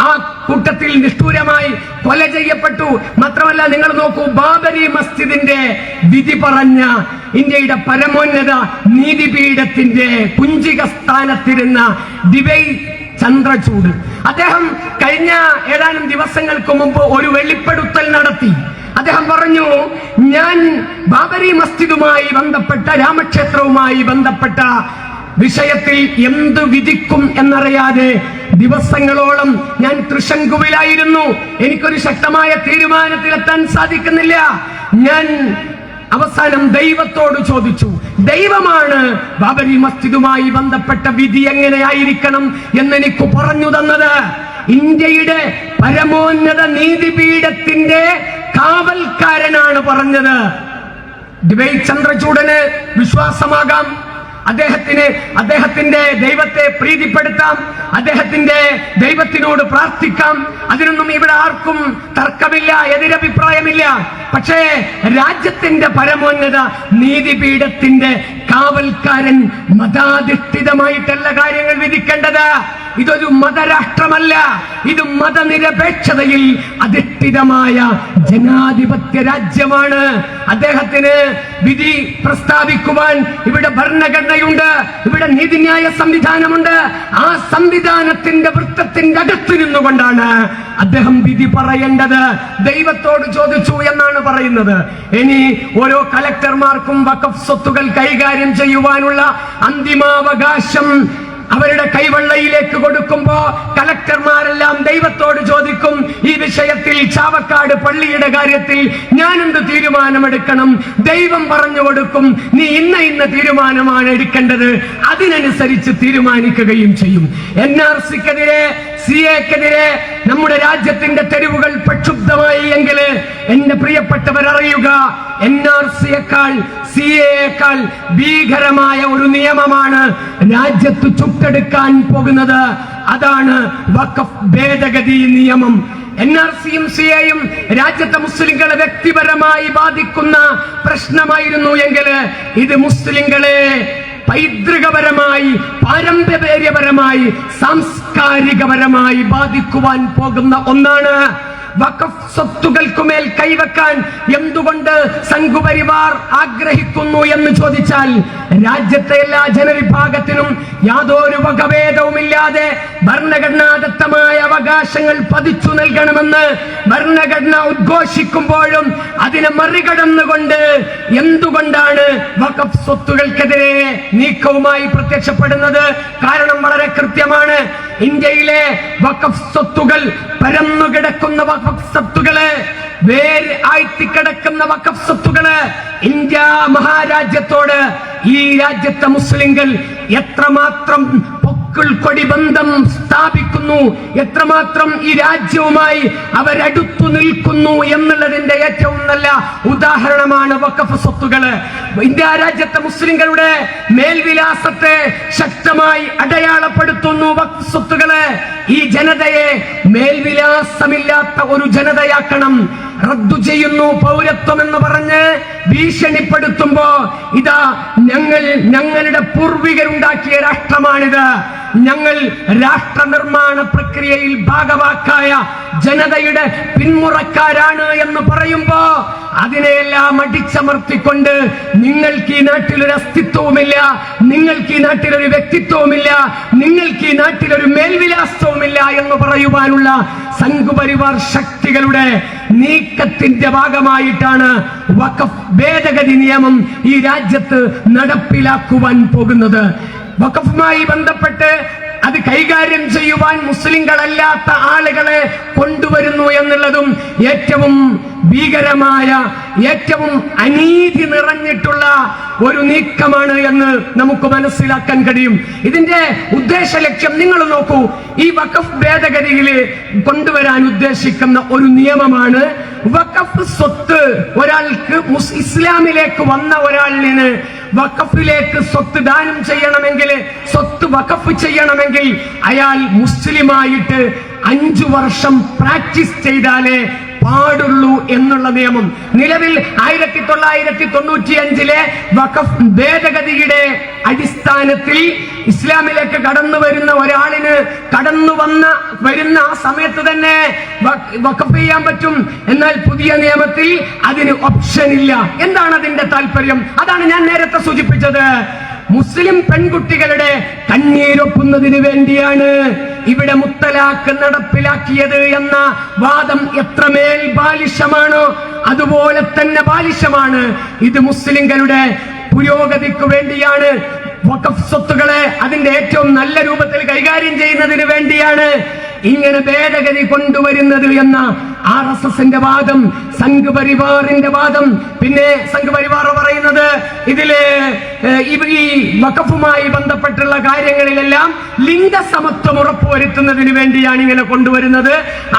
ആ കൂട്ടത്തിൽ നിഷ്ഠൂരമായി കൊല ചെയ്യപ്പെട്ടു. മാത്രമല്ല, നിങ്ങൾ നോക്കൂ, ബാബരി മസ്ജിദിന്റെ വിധി പറഞ്ഞ ഇന്ത്യയുടെ പരമോന്നത നീതിപീഠത്തിന്റെ കുഞ്ചിക സ്ഥാനത്തിരുന്ന ഡിവൈ ചന്ദ്രചൂഡ്, അദ്ദേഹം കഴിഞ്ഞ ഏതാനും ദിവസങ്ങൾക്ക് മുമ്പ് ഒരു വെളിപ്പെടുത്തൽ നടത്തി. അദ്ദേഹം പറഞ്ഞു, ഞാൻ ബാബരി മസ്ജിദുമായി ബന്ധപ്പെട്ട, രാമക്ഷേത്രവുമായി ബന്ധപ്പെട്ട വിഷയത്തിൽ എന്ത് വിധിക്കും എന്നറിയാതെ ദിവസങ്ങളോളം ഞാൻ തൃശങ്കുവിലായിരുന്നു. എനിക്കൊരു ശക്തമായ തീരുമാനത്തിലെത്താൻ സാധിക്കുന്നില്ല. ഞാൻ അവസാനം ദൈവത്തോട് ചോദിച്ചു. ദൈവമാണ് ബാബരി മസ്ജിദുമായി ബന്ധപ്പെട്ട വിധി എങ്ങനെയായിരിക്കണം എന്നെനിക്ക് പറഞ്ഞു തന്നത്. ഇന്ത്യയുടെ പരമോന്നത നീതിപീഠത്തിന്റെ കാവൽക്കാരനാണ് പറഞ്ഞത്. ഡിവൈ ചന്ദ്രചൂഡന് വിശ്വാസമാകാം, അദ്ദേഹത്തിന്റെ ദൈവത്തെ പ്രീതിപ്പെടുത്താം, അദ്ദേഹത്തിന്റെ ദൈവത്തിനോട് പ്രാർത്ഥിക്കാം. അതിനൊന്നും ഇവിടെ ആർക്കും തർക്കമില്ല, എതിരഭിപ്രായമില്ല. പക്ഷേ രാജ്യത്തിന്റെ പരമോന്നത നീതിപീഠത്തിന്റെ കാവൽക്കാരൻ മതാധിഷ്ഠിതമായിട്ടല്ല കാര്യങ്ങൾ വിധിക്കേണ്ടത്. ഇതൊരു മതരാഷ്ട്രമല്ല, ഇത് മതനിരപേക്ഷതയിൽ അധിഷ്ഠിതമായ ജനാധിപത്യ രാജ്യമാണ്. അദ്ദേഹത്തിന് വിധി പ്രസ്താവിക്കുവാൻ ഇവിടെ ഭരണഘടനയുണ്ട്, ഇവിടെ നീതിന്യായ സംവിധാനമുണ്ട്. ആ സംവിധാനത്തിന്റെ വൃത്തത്തിന്റെ അകത്ത് നിന്നുകൊണ്ടാണ് അദ്ദേഹം വിധി പറയേണ്ടത്. ദൈവത്തോട് ചോദിച്ചു എന്നാണ് പറയുന്നത്. ഇനി ഓരോ കളക്ടർമാർക്കും വഖഫ് സ്വത്തുകൾ കൈകാര്യം ചെയ്യുവാനുള്ള അന്തിമാവകാശം അവരുടെ കൈവെള്ളയിലേക്ക് കൊടുക്കുമ്പോ കളക്ടർമാരെല്ലാം ദൈവത്തോട് ചോദിക്കും, ഈ വിഷയത്തിൽ ചാവക്കാട് പള്ളിയുടെ കാര്യത്തിൽ ഞാൻ എന്ത് തീരുമാനമെടുക്കണം? ദൈവം പറഞ്ഞു കൊടുക്കും, നീ ഇന്ന തീരുമാനമാണ് എടുക്കേണ്ടത്, അതിനനുസരിച്ച് തീരുമാനിക്കുകയും ചെയ്യും. NRCക്കെതിരെ, CAക്കെതിരെ നമ്മുടെ രാജ്യത്തിന്റെ തെരുവുകൾ പ്രക്ഷുബ്ധമായി എങ്കിൽ എന്റെ പ്രിയപ്പെട്ടവർ അറിയുക, NRCയേക്കാൾ CAയേക്കാൾ ഭീകരമായ ഒരു നിയമമാണ് രാജ്യത്ത് ചുട്ടെടുക്കാൻ പോകുന്നത്. അതാണ് വഖഫ് ഭേദഗതി നിയമം. NRCയും CAയും രാജ്യത്തെ മുസ്ലിങ്ങളെ വ്യക്തിപരമായി ബാധിക്കുന്ന പ്രശ്നമായിരുന്നു എങ്കിൽ ഇത് മുസ്ലിങ്ങളെ പൈതൃകപരമായി, പാരമ്പര്യപരമായി, സാംസ്കാരികപരമായി ബാധിക്കുവാൻ പോകുന്ന ഒന്നാണ്. വഖഫ് സ്വത്തുകൾക്കുമേൽ കൈവെക്കാൻ എന്തുകൊണ്ട് സംഘപരിവാർ ആഗ്രഹിക്കുന്നു എന്ന് ചോദിച്ചാൽ, രാജ്യത്തെ എല്ലാ ജനവിഭാഗത്തിനും യാതൊരു വകഭേദവുമില്ലാതെ ഭരണഘടനാദത്തമായ അവകാശങ്ങൾ പതിച്ചു നൽകണമെന്ന് ഭരണഘടന ഉദ്ഘോഷിക്കുമ്പോഴും അതിനെ മറികടന്നുകൊണ്ട് എന്തുകൊണ്ടാണ് വഖഫ് സ്വത്തുകൾക്കെതിരെ നീക്കവുമായി പ്രത്യക്ഷപ്പെടുന്നത്? കാരണം വളരെ കൃത്യമാണ്. ഇന്ത്യയിലെ വഖഫ് സ്വത്തുകൾ, പരന്നുകിടക്കുന്ന വഖഫ് സ്വത്തുകള്, വേര് ആഴ്ത്തിക്കിടക്കുന്ന വഖഫ് സ്വത്തുകള് ഇന്ത്യ മഹാരാജ്യത്തോട് ഈ രാജ്യത്തെ മുസ്ലിങ്ങൾ എത്രമാത്രം കൊടി ബന്ധം സ്ഥാപിക്കുന്നു, എത്രമാത്രം ഈ രാജ്യവുമായി അവരടുത്തു നിൽക്കുന്നു എന്നുള്ളതിന്റെ ഏറ്റവും നല്ല ഉദാഹരണമാണ് വഖഫ് സ്വത്തുകള്. ഇന്ത്യ രാജ്യത്തെ മുസ്ലിങ്ങളുടെ മേൽവിലാസത്തെ ശക്തമായി അടയാളപ്പെടുത്തുന്നു വഖഫ് സ്വത്തുകള്. ഈ ജനതയെ മേൽവിലാസമില്ലാത്ത ഒരു ജനതയാക്കണം. റദ്ദു ചെയ്യുന്നു പൗരത്വം എന്ന് പറഞ്ഞ് ഭീഷണിപ്പെടുത്തുമ്പോ, ഇതാ ഞങ്ങളുടെ പൂർവികരുണ്ടാക്കിയ രാഷ്ട്രമാണിത്, ഞങ്ങൾ രാഷ്ട്ര നിർമ്മാണ പ്രക്രിയയിൽ ഭാഗവാക്കായ ജനതയുടെ പിന്മുറക്കാരാണ് എന്ന് പറയുമ്പോ അതിനെയെല്ലാം അടിച്ചമർത്തിക്കൊണ്ട് നിങ്ങൾക്ക് ഈ നാട്ടിലൊരു അസ്തിത്വവുമില്ല, നിങ്ങൾക്ക് ഈ നാട്ടിലൊരു വ്യക്തിത്വവുമില്ല, നിങ്ങൾക്ക് ഈ നാട്ടിലൊരു മേൽവിലാസവുമില്ല എന്ന് പറയുവാനുള്ള സംഘപരിവാർ ശക്തികളുടെ നീക്കത്തിന്റെ ഭാഗമായിട്ടാണ് വഖഫ് ഭേദഗതി നിയമം ഈ രാജ്യത്ത് നടപ്പിലാക്കുവാൻ പോകുന്നത്. വഖഫുമായി ബന്ധപ്പെട്ട് അത് കൈകാര്യം ചെയ്യുവാൻ മുസ്ലിങ്ങളല്ലാത്ത ആളുകളെ കൊണ്ടുവരുന്നു എന്നുള്ളതും ഏറ്റവും ഭീകരമായ, ഏറ്റവും അനീതി നിറഞ്ഞിട്ടുള്ള ഒരു നീക്കമാണ് എന്ന് നമുക്ക് മനസ്സിലാക്കാൻ കഴിയും. ഇതിന്റെ ഉദ്ദേശ ലക്ഷ്യം നിങ്ങൾ നോക്കൂ. ഈ വഖഫ് ഭേദഗതിയിൽ കൊണ്ടുവരാൻ ഉദ്ദേശിക്കുന്ന ഒരു നിയമമാണ് വഖഫ് സ്വത്ത്. ഒരാൾക്ക് ഇസ്ലാമിലേക്ക് വന്ന ഒരാളിന് വഖഫിലേക്ക് സ്വത്ത് ദാനം ചെയ്യണമെങ്കിൽ, സ്വത്ത് വഖഫ് ചെയ്യണമെങ്കിൽ അയാൾ മുസ്ലിമായിട്ട് 5 വർഷം പ്രാക്ടീസ് ചെയ്താലേ പാടുള്ളൂ എന്നുള്ള നിയമം നിലവിൽ 1995 വഖഫ് ഭേദഗതിയുടെ അടിസ്ഥാനത്തിൽ ഇസ്ലാമിലേക്ക് കടന്നു വരുന്ന ഒരാളിന് വരുന്ന ആ സമയത്ത് തന്നെ വഖഫ് ചെയ്യാൻ പറ്റും. എന്നാൽ പുതിയ നിയമത്തിൽ അതിന് ഓപ്ഷൻ ഇല്ല. എന്താണ് അതിന്റെ താല്പര്യം? അതാണ് ഞാൻ നേരത്തെ സൂചിപ്പിച്ചത്. മുസ്ലിം പെൺകുട്ടികളുടെ കണ്ണീരൊപ്പുന്നതിന് വേണ്ടിയാണ് ഇവിടെ മുത്തലാഖ് നടപ്പിലാക്കിയത് എന്ന വാദം എത്രമേൽ ബാലിശമാണോ അതുപോലെ തന്നെ ബാലിശമാണ് ഇത്. മുസ്ലിങ്ങളുടെ പുരോഗതിക്ക് വേണ്ടിയാണ്. വഖഫ് സ്വത്തുകളെ അതിന്റെ ഏറ്റവും നല്ല രൂപത്തിൽ കൈകാര്യം ചെയ്യുന്നതിന് വേണ്ടിയാണ് ഇങ്ങനെ ഭേദഗതി കൊണ്ടുവരുന്നത് എന്ന RSSന്റെ വാദം, സംഘ് പരിവാറിന്റെ വാദം. പിന്നെ സംഘ് പരിവാർ പറയുന്നത് ഇതില് ഈ വഖഫുമായി ബന്ധപ്പെട്ടുള്ള കാര്യങ്ങളിലെല്ലാം ലിംഗസമത്വം ഉറപ്പുവരുത്തുന്നതിന് വേണ്ടിയാണ് ഇങ്ങനെ കൊണ്ടുവരുന്നത്,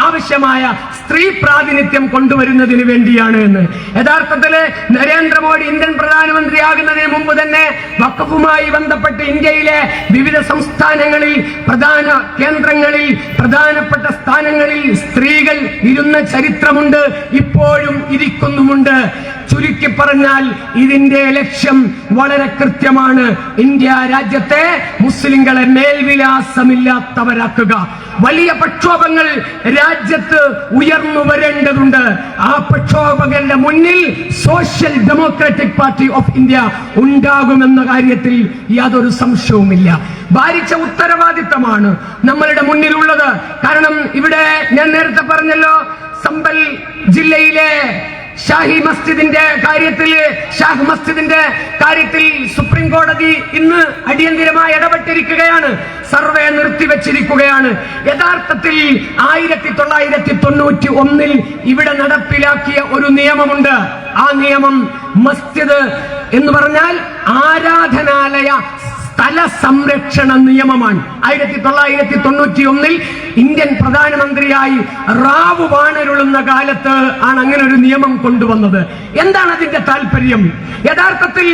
ആവശ്യമായ സ്ത്രീ പ്രാതിനിധ്യം കൊണ്ടുവരുന്നതിന് വേണ്ടിയാണ് എന്ന്. യഥാർത്ഥത്തില് നരേന്ദ്രമോദി ഇന്ത്യൻ പ്രധാനമന്ത്രിയാകുന്നതിന് മുമ്പ് തന്നെ വഖഫുമായി ബന്ധപ്പെട്ട് ഇന്ത്യയിലെ വിവിധ സംസ്ഥാനങ്ങളിൽ, പ്രധാന കേന്ദ്രങ്ങളിൽ, പ്രധാനപ്പെട്ട സ്ഥാനങ്ങളിൽ സ്ത്രീകൾ ഇരുന്ന ചരിത്രമുണ്ട്, ഇപ്പോഴും ഇരിക്കുന്നുമുണ്ട്. ചുരുക്കി പറഞ്ഞാൽ ഇതിന്റെ ലക്ഷ്യം വളരെ കൃത്യമാണ്. ഇന്ത്യ രാജ്യത്തെ മുസ്ലിങ്ങളെ മേൽവിലാസമില്ലാത്തവരാക്കുക. വലിയ പ്രക്ഷോഭങ്ങൾ രാജ്യത്ത് ഉയർന്നു വരേണ്ടതുണ്ട്. ആ പ്രക്ഷോഭങ്ങളുടെ മുന്നിൽ social democratic party of India ഉണ്ടാകുമെന്ന കാര്യത്തിൽ യാതൊരു സംശയവുമില്ല. ഭാരിച്ച ഉത്തരവാദിത്തമാണ് നമ്മളുടെ മുന്നിലുള്ളത്. കാരണം ഇവിടെ ഞാൻ നേരത്തെ പറഞ്ഞല്ലോ, സംബൽ ജില്ലയിലെ ഷാഹി മസ്ജിദിന്റെ കാര്യത്തിൽ സുപ്രീം കോടതി ഇന്ന് അടിയന്തിരമായി ഇടപെട്ടിരിക്കുകയാണ്. സർവേ നിർത്തിവെച്ചിരിക്കുകയാണ്. യഥാർത്ഥത്തിൽ 1991 ഇവിടെ നടപ്പിലാക്കിയ ഒരു നിയമമുണ്ട്. ആ നിയമം മസ്ജിദ് എന്ന് പറഞ്ഞാൽ ആരാധനാലയ സ്ഥല സംരക്ഷണ നിയമമാണ്. 1991 ഇന്ത്യൻ പ്രധാനമന്ത്രിയായി റാവു വാണരുളുന്ന കാലത്ത് ആണ് അങ്ങനെ ഒരു നിയമം കൊണ്ടുവന്നത്. എന്താണ് അതിന്റെ താല്പര്യം? യഥാർത്ഥത്തിൽ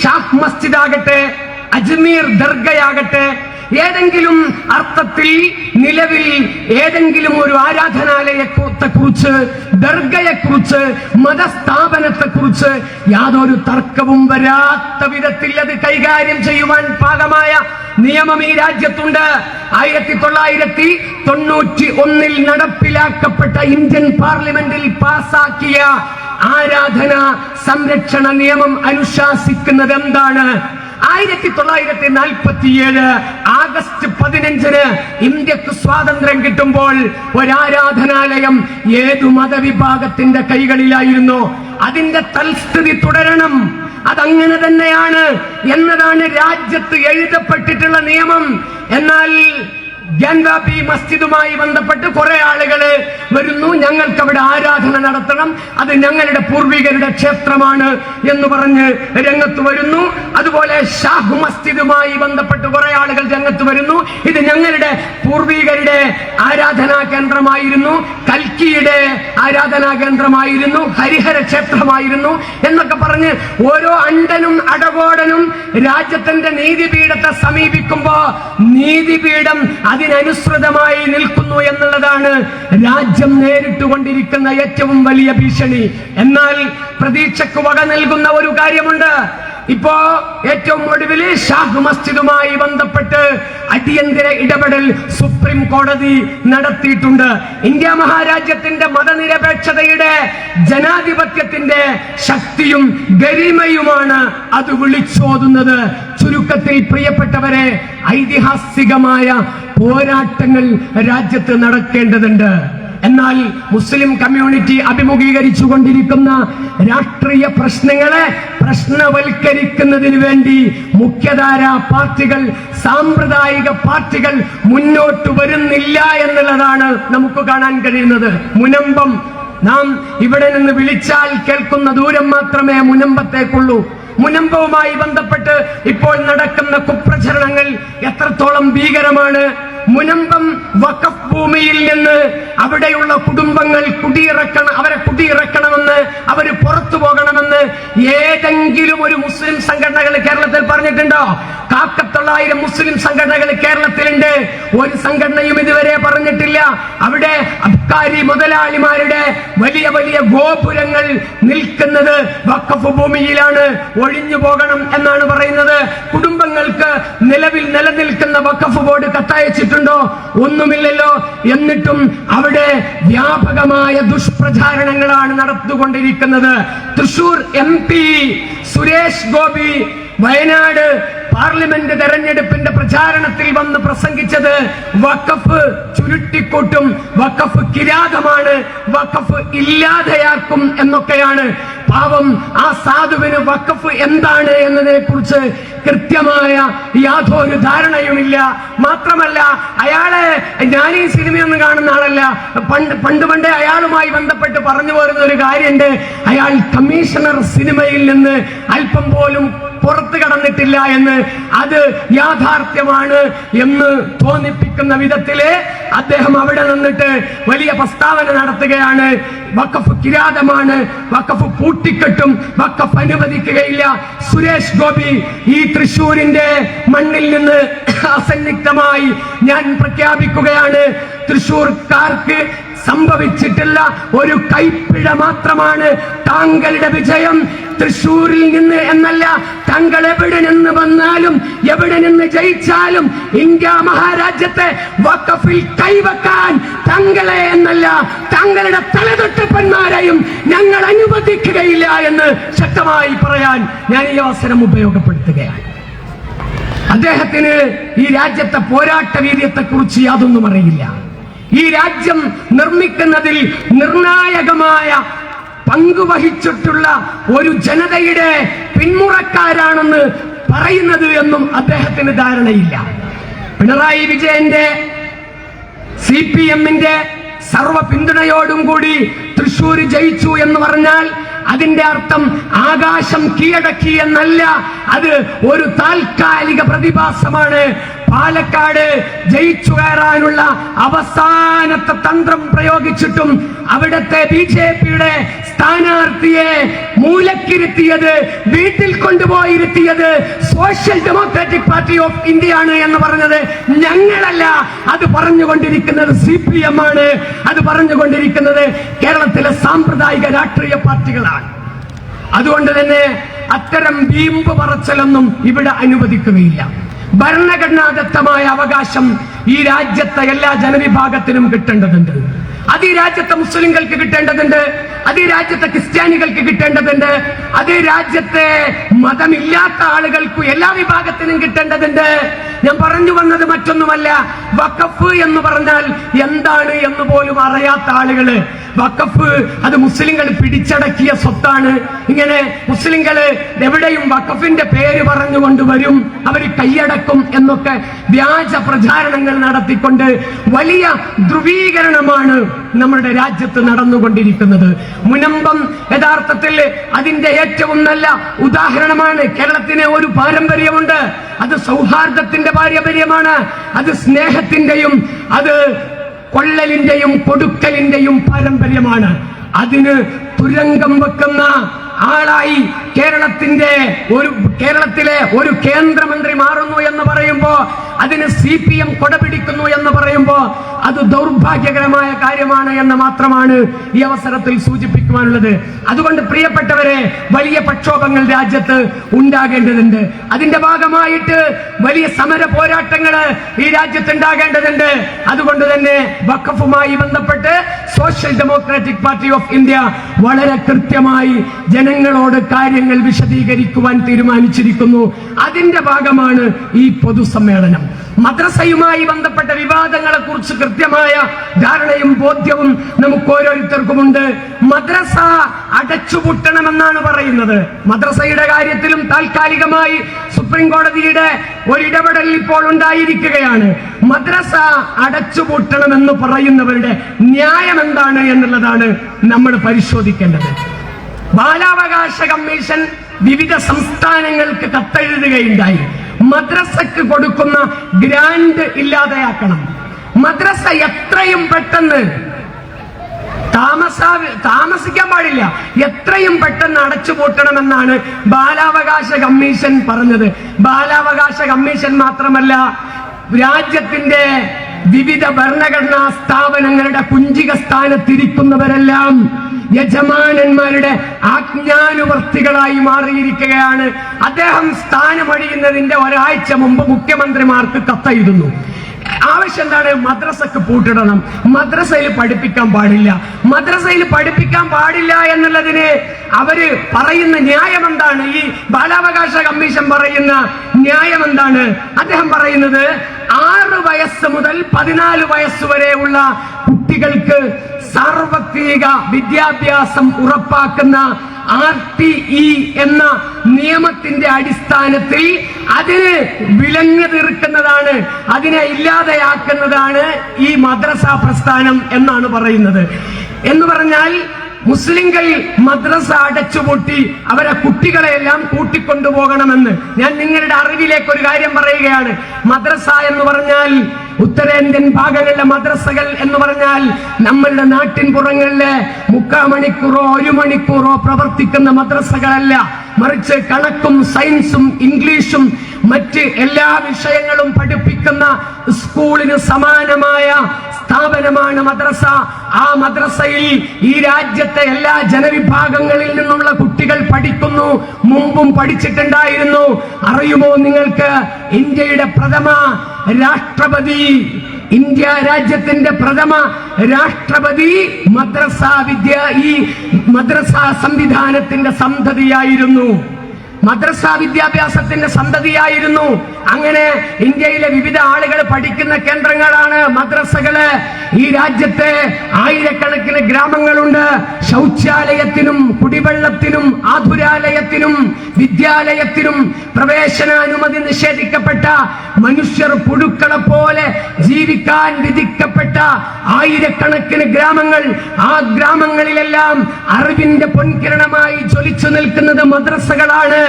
ഷാഹ് മസ്ജിദ് ആകട്ടെ, അജ്മീർ ദർഗയാകട്ടെ, ഏതെങ്കിലും അർത്ഥത്തിൽ നിലവിൽ ഏതെങ്കിലും ഒരു ആരാധനാലയത്തെക്കുറിച്ച്, ദർഗയെക്കുറിച്ച്, മതസ്ഥാപനത്തെക്കുറിച്ച് യാതൊരു തർക്കവും വരാത്ത വിധത്തിൽ അത് കൈകാര്യം ചെയ്യുവാൻ പാകമായ നിയമം ഈ രാജ്യത്തുണ്ട്. 1991 നടപ്പിലാക്കപ്പെട്ട ഇന്ത്യൻ പാർലമെന്റിൽ പാസാക്കിയ ആരാധനാ സംരക്ഷണ നിയമം അനുശാസിക്കുന്നത് എന്താണ്? 1947 ആഗസ്റ്റ് 15 ഇന്ത്യക്ക് സ്വാതന്ത്ര്യം കിട്ടുമ്പോൾ ഒരാരാധനാലയം ഏതു മതവിഭാഗത്തിന്റെ കൈകളിലായിരുന്നു? അതിന്റെ തൽസ്ഥിതി തുടരണം. അതങ്ങനെ തന്നെയാണ് എന്നതാണ് രാജ്യത്ത് എഴുതപ്പെട്ടിട്ടുള്ള നിയമം. എന്നാൽ ഗ്യാൻവാപി മസ്ജിദുമായി ബന്ധപ്പെട്ട് കുറെ ആളുകൾ വരുന്നു, ഞങ്ങൾക്ക് അവിടെ ആരാധന നടത്തണം, അത് ഞങ്ങളുടെ പൂർവികരുടെ ക്ഷേത്രമാണ് എന്ന് പറഞ്ഞ് രംഗത്ത് വരുന്നു. അതുപോലെ ഷാഹ് മസ്ജിദുമായി ബന്ധപ്പെട്ട് കുറെ ആളുകൾ രംഗത്ത് വരുന്നു, ഇത് ഞങ്ങളുടെ പൂർവികരുടെ ആരാധനാ കേന്ദ്രമായിരുന്നു, കൽക്കിയുടെ ആരാധനാ കേന്ദ്രമായിരുന്നു, ഹരിഹര ക്ഷേത്രമായിരുന്നു എന്നൊക്കെ പറഞ്ഞ് ഓരോ അണ്ടനും അടകോടനും രാജ്യത്തിന്റെ നീതിപീഠത്തെ സമീപിക്കുമ്പോ നീതിപീഠം അതിനനുസൃതമായി നിൽക്കുന്നു എന്നുള്ളതാണ് രാജ്യം നേരിട്ടുകൊണ്ടിരിക്കുന്ന ഏറ്റവും വലിയ ഭീഷണി. എന്നാൽ പ്രതീക്ഷയ്ക്ക് വക നൽകുന്ന ഒരു കാര്യമുണ്ട്. ഇപ്പോ ഏറ്റവും ഒടുവിൽ ഷാഹ് മസ്ജിദുമായി ബന്ധപ്പെട്ട് അടിയന്തര ഇടപെടൽ സുപ്രീം കോടതി നടത്തിയിട്ടുണ്ട്. ഇന്ത്യ മഹാരാജ്യത്തിന്റെ മതനിരപേക്ഷതയുടെ, ജനാധിപത്യത്തിന്റെ ശക്തിയും ഗരിമയുമാണ് അത് വിളിച്ചോതുന്നത്. ചുരുക്കത്തിൽ പ്രിയപ്പെട്ടവരെ, ഐതിഹാസികമായ പോരാട്ടങ്ങൾ രാജ്യത്ത് നടക്കേണ്ടതുണ്ട്. എന്നാൽ മുസ്ലിം കമ്മ്യൂണിറ്റി അഭിമുഖീകരിച്ചു കൊണ്ടിരിക്കുന്ന രാഷ്ട്രീയ പ്രശ്നങ്ങളെ പ്രശ്നവൽക്കരിക്കുന്നതിന് വേണ്ടി മുഖ്യധാര പാർട്ടികൾ, സാമ്പ്രദായിക പാർട്ടികൾ മുന്നോട്ട് വരുന്നില്ല എന്നുള്ളതാണ് നമുക്ക് കാണാൻ കഴിയുന്നത്. മുനമ്പം നാം ഇവിടെ നിന്ന് വിളിച്ചാൽ കേൾക്കുന്ന ദൂരം മാത്രമേ മുനമ്പത്തേക്കുള്ളൂ. മുനമ്പവുമായി ബന്ധപ്പെട്ട് ഇപ്പോൾ നടക്കുന്ന കുപ്രചരണങ്ങൾ എത്രത്തോളം ഭീകരമാണ്. മുനമ്പം വഖഫ് ഭൂമിയിൽ നിന്ന് അവിടെയുള്ള കുടുംബങ്ങൾ അവരെ കുടിയിറക്കണമെന്ന്, അവര് പുറത്തു പോകണമെന്ന് ഏതെങ്കിലും ഒരു മുസ്ലിം സംഘടനകൾ കേരളത്തിൽ പറഞ്ഞിട്ടുണ്ടോ? 1,000 മുസ്ലിം സംഘടനകൾ കേരളത്തിലുണ്ട്. ഒരു സംഘടനയും ഇതുവരെ പറഞ്ഞിട്ടില്ല. അവിടെ അബ്കാരി മുതലാളിമാരുടെ വലിയ വലിയ ഗോപുരങ്ങൾ നിൽക്കുന്നത് വഖഫ് ഭൂമിയിലാണ്, ഒഴിഞ്ഞു പോകണം എന്നാണ് പറയുന്നത്. കുടുംബങ്ങൾക്ക് നിലവിൽ നിലനിൽക്കുന്ന വഖഫ് ബോർഡ് കത്തയച്ചിട്ടുണ്ടോ? ഒന്നുമില്ലല്ലോ. എന്നിട്ടും അവിടെ വ്യാപകമായ ദുഷ്പ്രചാരണങ്ങളാണ് നടന്നുകൊണ്ടിരിക്കുന്നത്. തൃശൂർ MP സുരേഷ് ഗോപി വയനാട് പാർലമെന്റ് തെരഞ്ഞെടുപ്പിന്റെ പ്രചാരണത്തിൽ വന്ന് പ്രസംഗിച്ചത് വഖഫ് ചുരുട്ടിക്കൂട്ടും, വഖഫ് കിരാതമാണ്, വഖഫ് ഇല്ലാതെയാക്കും എന്നൊക്കെയാണ്. പാവം ആ സാധുവിന് വഖഫ് എന്താണ് എന്നതിനെ കുറിച്ച് കൃത്യമായ യാതൊരു ധാരണയുമില്ല. മാത്രമല്ല, അയാളെ ഞാൻ ഈ സിനിമയൊന്നും കാണുന്ന ആളല്ല. പണ്ട് അയാളുമായി ബന്ധപ്പെട്ട് പറഞ്ഞു പോരുന്ന ഒരു കാര്യമുണ്ട്. അയാൾ കമ്മീഷണർ സിനിമയിൽ നിന്ന് അല്പം പോലും പുറത്തു കടന്നിട്ടില്ല എന്ന്. അത് യാഥാർത്ഥ്യമാണ് എന്ന് തോന്നിപ്പിക്കുന്ന വിധത്തില് അദ്ദേഹം അവിടെ നിന്നിട്ട് വലിയ പ്രസ്താവന നടത്തുകയാണ്. വഖഫ് കിരാതമാണ്, വഖഫ് പൂട്ടിക്കെട്ടും, വഖഫ് അനുവദിക്കുകയില്ല. സുരേഷ് ഗോപി ഈ തൃശൂരിന്റെ മണ്ണിൽ നിന്ന് അസന്നിഗ്ധമായി ഞാൻ പ്രഖ്യാപിക്കുകയാണ്, തൃശൂർക്കാർക്ക് സംഭവിച്ചിട്ടുള്ള ഒരു കൈപ്പിഴ മാത്രമാണ് താങ്കളുടെ വിജയം. തൃശൂരിൽ നിന്ന് എന്നല്ല, താങ്കൾ എവിടെ നിന്ന് വന്നാലും എവിടെ നിന്ന് ജയിച്ചാലും ഇന്ത്യ മഹാരാജ്യത്തെ വഖഫിൽ കൈവക്കാൻ താങ്കളെ എന്നല്ല, താങ്കളുടെ തലതൊട്ടപ്പന്മാരെയും ഞങ്ങൾ അനുവദിക്കുകയില്ല എന്ന് ശക്തമായി പറയാൻ ഞാൻ ഈ അവസരം ഉപയോഗപ്പെടുത്തുകയാണ്. അദ്ദേഹത്തിന് ഈ രാജ്യത്തെ പോരാട്ട വീര്യത്തെ കുറിച്ച് യാതൊന്നും അറിയില്ല. ഈ രാജ്യം നിർമ്മിക്കുന്നതിൽ നിർണായകമായ പങ്കുവഹിച്ചിട്ടുള്ള ഒരു ജനതയുടെ പിന്മുറക്കാരാണെന്ന് പറയുന്നത് എന്നും അദ്ദേഹത്തിന് ധാരണയില്ല. പിണറായി വിജയന്റെ CPM-ന്റെ സർവ പിന്തുണയോടും കൂടി തൃശൂർ ജയിച്ചു എന്ന് പറഞ്ഞാൽ അതിന്റെ അർത്ഥം ആകാശം കീഴടക്കി എന്നല്ല, അത് ഒരു താൽക്കാലിക പ്രതിഭാസമാണ്. പാലക്കാട് ജയിച്ചു കയറാനുള്ള അവസാനത്തെ തന്ത്രം പ്രയോഗിച്ചിട്ടും അവിടുത്തെ BJP-യുടെ സ്ഥാനാർത്ഥിയെ മൂലക്കിരുത്തിയത്, വീട്ടിൽ കൊണ്ടുപോയിരുത്തിയത് social democratic party of India ആണ് എന്ന് പറഞ്ഞത് ഞങ്ങളല്ല. അത് പറഞ്ഞുകൊണ്ടിരിക്കുന്നത് CPM ആണ്. അത് പറഞ്ഞുകൊണ്ടിരിക്കുന്നത് കേരളത്തിലെ സാമ്പ്രദായിക രാഷ്ട്രീയ പാർട്ടികളാണ്. അതുകൊണ്ട് തന്നെ അത്തരം വീമ്പ് പറച്ചിലൊന്നും ഇവിടെ അനുവദിക്കുകയില്ല. ഭരണഘടനാദത്തമായ അവകാശം ഈ രാജ്യത്തെ എല്ലാ ജനവിഭാഗത്തിനും കിട്ടേണ്ടതുണ്ട്. അത് ഈ രാജ്യത്തെ മുസ്ലിങ്ങൾക്ക് കിട്ടേണ്ടതുണ്ട്, അത് ഈ രാജ്യത്തെ ക്രിസ്ത്യാനികൾക്ക് കിട്ടേണ്ടതുണ്ട്, അത് ഈ രാജ്യത്തെ മതമില്ലാത്ത ആളുകൾക്കും എല്ലാ വിഭാഗത്തിനും കിട്ടേണ്ടതുണ്ട്. ഞാൻ പറഞ്ഞു വന്നത് മറ്റൊന്നുമല്ല, വഖഫ് എന്ന് പറഞ്ഞാൽ എന്താണ് എന്ന് പോലും അറിയാത്ത ആളുകള്, വഖഫ് അത് മുസ്ലിങ്ങൾ പിടിച്ചടക്കിയ സ്വത്താണ്, ഇങ്ങനെ മുസ്ലിങ്ങള് എവിടെയും വഖഫിന്റെ പേര് പറഞ്ഞുകൊണ്ട് വരും, അവർ കൈയടക്കും എന്നൊക്കെ വ്യാജ പ്രചാരണങ്ങൾ നടത്തിക്കൊണ്ട് വലിയ ധ്രുവീകരണമാണ് നമ്മുടെ രാജ്യത്ത് നടന്നുകൊണ്ടിരിക്കുന്നത്. മുനമ്പം യഥാർത്ഥത്തിൽ അതിന്റെ ഏറ്റവും നല്ല ഉദാഹരണമാണ്. കേരളത്തിന് ഒരു പാരമ്പര്യമുണ്ട്, അത് സൗഹാർദ്ദത്തിന്റെ പാരമ്പര്യമാണ്, അത് സ്നേഹത്തിന്റെയും അത് കൊള്ളലിന്റെയും കൊടുക്കലിന്റെയും പാരമ്പര്യമാണ്. അതിന് തുരങ്കം വെക്കുന്ന ആളായി കേരളത്തിലെ ഒരു കേന്ദ്രമന്ത്രി മാറുന്നു എന്ന് പറയുമ്പോ, അതിന് CPM കൊടപിടിക്കുന്നു എന്ന് പറയുമ്പോ അത് ദൗർഭാഗ്യകരമായ കാര്യമാണ് എന്ന് മാത്രമാണ് ഈ അവസരത്തിൽ സൂചിപ്പിക്കുവാനുള്ളത്. അതുകൊണ്ട് പ്രിയപ്പെട്ടവരെ, വലിയ പ്രക്ഷോഭങ്ങൾ രാജ്യത്ത് ഉണ്ടാകേണ്ടതുണ്ട്. അതിന്റെ ഭാഗമായിട്ട് വലിയ സമര പോരാട്ടങ്ങൾ ഈ രാജ്യത്ത് ഉണ്ടാകേണ്ടതുണ്ട്. അതുകൊണ്ട് തന്നെ വഖഫുമായി ബന്ധപ്പെട്ട് social democratic party of India വളരെ കൃത്യമായി ജനങ്ങളോട് കാര്യങ്ങൾ വിശദീകരിക്കുവാൻ തീരുമാനിച്ചിരിക്കുന്നു. അതിന്റെ ഭാഗമാണ് ഈ പൊതുസമ്മേളനം. മദ്രസയുമായി ബന്ധപ്പെട്ട വിവാദങ്ങളെ കുറിച്ച് കൃത്യമായ ധാരണയും ബോധ്യവും നമുക്ക് ഓരോരുത്തർക്കുമുണ്ട്. മദ്രസ അടച്ചുപൂട്ടണമെന്നാണ് പറയുന്നത്. മദ്രസയുടെ കാര്യത്തിലും താൽക്കാലികമായി സുപ്രീം കോടതിയുടെ ഒരിടപെടൽ ഇപ്പോൾ ഉണ്ടായിരിക്കുകയാണ്. മദ്രസ അടച്ചുപൂട്ടണമെന്ന് പറയുന്നവരുടെ ന്യായം എന്താണ് എന്നുള്ളതാണ് നമ്മൾ പരിശോധിക്കേണ്ടത്. ബാലാവകാശ കമ്മീഷൻ വിവിധ സംസ്ഥാനങ്ങൾക്ക് കത്തെഴുതുകയുണ്ടായി. മദ്രസക്ക് കൊടുക്കുന്ന ഗ്രാന്റ് ഇല്ലാതെയാക്കണം. മദ്രസ എത്രയും പെട്ടെന്ന് താമസിക്കാൻ പാടില്ല, എത്രയും പെട്ടെന്ന് അടച്ചുപൂട്ടണമെന്നാണ് ബാലാവകാശ കമ്മീഷൻ പറഞ്ഞത്. ബാലാവകാശ കമ്മീഷൻ മാത്രമല്ല, രാജ്യത്തിന്റെ വിവിധ ഭരണഘടനാ സ്ഥാപനങ്ങളുടെ കുഞ്ചിക സ്ഥാനത്തിരിക്കുന്നവരെല്ലാം യജമാനന്മാരുടെ ആജ്ഞാനുവർത്തികളായി മാറിയിരിക്കുകയാണ്. അദ്ദേഹം സ്ഥാനമൊഴിയുന്നതിന്റെ ഒരാഴ്ച മുമ്പ് മുഖ്യമന്ത്രിമാർക്ക് കത്തെഴുതുന്നു. ആവശ്യം എന്താണ്? മദ്രസക്ക് പൂട്ടിടണം, മദ്രസയിൽ പഠിപ്പിക്കാൻ പാടില്ല. മദ്രസയിൽ പഠിപ്പിക്കാൻ പാടില്ല എന്നുള്ളതിന് അവര് പറയുന്ന ന്യായം എന്താണ്? ഈ ബാലാവകാശ കമ്മീഷൻ പറയുന്ന ന്യായം എന്താണ്? അദ്ദേഹം പറയുന്നത് 6 വയസ്സ് മുതൽ 14 വയസ്സ് വരെയുള്ള കുട്ടികൾക്ക് സാർവത്രിക വിദ്യാഭ്യാസം ഉറപ്പാക്കുന്ന RTE എന്ന നിയമത്തിന്റെ അടിസ്ഥാനത്തിൽ അതിന് വിലങ്ങ് തീർക്കുന്നതാണ്, അതിനെ ഇല്ലാതെയാക്കുന്നതാണ് ഈ മദ്രസ പ്രസ്ഥാനം എന്നാണ് പറയുന്നത്. എന്ന് പറഞ്ഞാൽ മുസ്ലിങ്ങൾ മദ്രസ അടച്ചുപൂട്ടി അവരെ കുട്ടികളെയെല്ലാം കൂട്ടിക്കൊണ്ടുപോകണമെന്ന്. ഞാൻ നിങ്ങളുടെ അറിവിലേക്ക് ഒരു കാര്യം പറയുകയാണ്. മദ്രസ എന്ന് പറഞ്ഞാൽ, ഉത്തരേന്ത്യൻ ഭാഗങ്ങളിലെ മദ്രസകൾ എന്ന് പറഞ്ഞാൽ നമ്മളുടെ നാട്ടിൻ പുറങ്ങളിലെ 3/4 മണിക്കൂറോ 1 മണിക്കൂറോ പ്രവർത്തിക്കുന്ന മദ്രസകളല്ല, മറിച്ച് കണക്കും സയൻസും ഇംഗ്ലീഷും മറ്റ് എല്ലാ വിഷയങ്ങളും പഠിപ്പിക്കുന്ന സ്കൂളിന് സമാനമായ സ്ഥാപനമാണ് മദ്രസ. ആ മദ്രസയിൽ ഈ രാജ്യത്തെ എല്ലാ ജനവിഭാഗങ്ങളിൽ നിന്നുള്ള കുട്ടികൾ പഠിക്കുന്നു, മുമ്പും പഠിച്ചിട്ടുണ്ടായിരുന്നു. അറിയുമോ നിങ്ങൾക്ക്, ഇന്ത്യയുടെ പ്രഥമ രാഷ്ട്രപതി, ഇന്ത്യ രാജ്യത്തിന്റെ പ്രഥമ രാഷ്ട്രപതി ഈ മദ്രസ സംവിധാനത്തിന്റെ സന്തതിയായിരുന്നു, മദ്രസ വിദ്യാഭ്യാസത്തിന്റെ സന്തതിയായിരുന്നു. അങ്ങനെ ഇന്ത്യയിലെ വിവിധ ആളുകൾ പഠിക്കുന്ന കേന്ദ്രങ്ങളാണ് മദ്രസകള്. ഈ രാജ്യത്തെ ആയിരക്കണക്കിന് ഗ്രാമങ്ങളുണ്ട്. ശൗചാലയത്തിനും കുടിവെള്ളത്തിനും ആതുരാലയത്തിനും വിദ്യാലയത്തിനും പ്രവേശനാനുമതി നിഷേധിക്കപ്പെട്ട, മനുഷ്യർ പുഴുക്കളെ പോലെ ജീവിക്കാൻ വിധിക്കപ്പെട്ട ആയിരക്കണക്കിന് ഗ്രാമങ്ങൾ. ആ ഗ്രാമങ്ങളിലെല്ലാം അറിവിന്റെ പൊൻകിരണമായി ജ്വലിച്ചു നിൽക്കുന്നത് മദ്രസകളാണ്.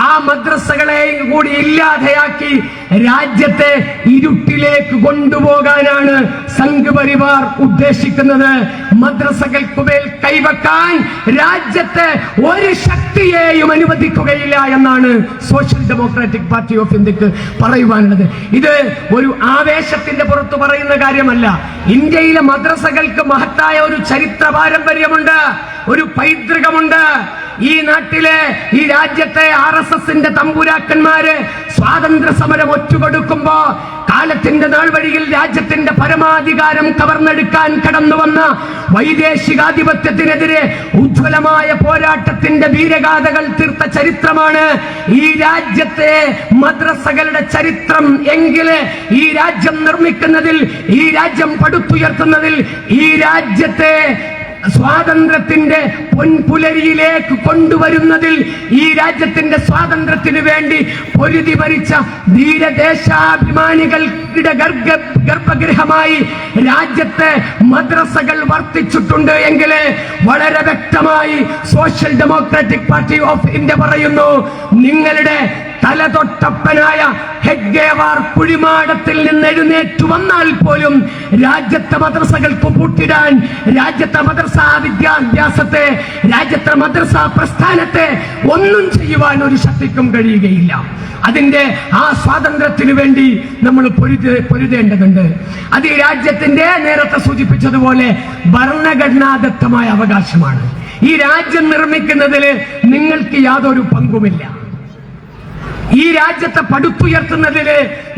ആ മദ്രസകളെ കൂടി ഇല്ലാതെയാക്കി രാജ്യത്തെ ഇരുട്ടിലേക്ക് കൊണ്ടുപോകാനാണ് സംഘ് പരിവാർ ഉദ്ദേശിക്കുന്നത്. മദ്രസകൾക്കുമേൽ കൈവക്കാൻ രാജ്യത്തെ ഒരു ശക്തിയെയും അനുവദിക്കുകയില്ല എന്നാണ് സോഷ്യൽ ഡെമോക്രാറ്റിക് പാർട്ടി ഓഫ് ഇന്ത്യക്ക് പറയുവാനുള്ളത്. ഇത് ഒരു ആവേശത്തിന്റെ പുറത്ത് പറയുന്ന കാര്യമല്ല. ഇന്ത്യയിലെ മദ്രസകൾക്ക് മഹത്തായ ഒരു ചരിത്ര പാരമ്പര്യമുണ്ട്, ഒരു പൈതൃകമുണ്ട്. ഈ നാട്ടിലെ, ഈ രാജ്യത്തെ RSSന്റെ തമ്പുരാക്കന്മാര് സ്വാതന്ത്ര്യ സമരം ഒറ്റുകൊടുക്കുമ്പോ കാലത്തിന്റെ നാൾ വഴിയിൽ രാജ്യത്തിന്റെ പരമാധികാരം കവർന്നെടുക്കാൻ കടന്നു വന്ന വൈദേശികാധിപത്യത്തിനെതിരെ ഉജ്ജ്വലമായ പോരാട്ടത്തിന്റെ വീരഗാഥകൾ തീർത്ത ചരിത്രമാണ് ഈ രാജ്യത്തെ മദ്രസകളുടെ ചരിത്രം. എങ്കില് ഈ രാജ്യം നിർമ്മിക്കുന്നതിൽ, ഈ രാജ്യം പടുത്തുയർത്തുന്നതിൽ, ഈ രാജ്യത്തെ സ്വാതന്ത്ര്യത്തിന്റെ പൊൻപുലരിയിലേക്ക് കൊണ്ടുവരുന്നതിൽ, ഈ രാജ്യത്തിന്റെ സ്വാതന്ത്ര്യത്തിന് വേണ്ടി പൊരുതി മരിച്ച ധീരദേശാഭിമാനികളുടെ ഗർഭഗൃഹമായി രാജ്യത്തെ മദ്രസകൾ വർത്തിച്ചിട്ടുണ്ട് എങ്കിൽ വളരെ വ്യക്തമായി social democratic party of India പറയുന്നു, നിങ്ങളുടെ തലതൊട്ടപ്പനായ ഹെഡ്ഗേവാർ കുഴിമാടത്തിൽ നിന്ന് എഴുന്നേറ്റു വന്നാൽ പോലും രാജ്യത്തെ മദ്രസകൾക്ക് പൂട്ടിടാൻ, രാജ്യത്തെ മദ്രസാ വിദ്യാഭ്യാസത്തെ, രാജ്യത്തെ മദ്രസാ പ്രസ്ഥാനത്തെ ഒന്നും ചെയ്യുവാൻ ഒരു ശക്തിക്കും കഴിയുകയില്ല. അതിന്റെ ആ സ്വാതന്ത്ര്യത്തിനു വേണ്ടി നമ്മൾ പൊരുതേണ്ടതുണ്ട്. അത് ഈ രാജ്യത്തിന്റെ, നേരത്തെ സൂചിപ്പിച്ചതുപോലെ, ഭരണഘടനാദത്തമായ അവകാശമാണ്. ഈ രാജ്യം നിർമ്മിക്കുന്നതിൽ നിങ്ങൾക്ക് യാതൊരു പങ്കുമില്ല. ഈ രാജ്യത്തെ പടുത്തുയർത്തുന്നതിൽ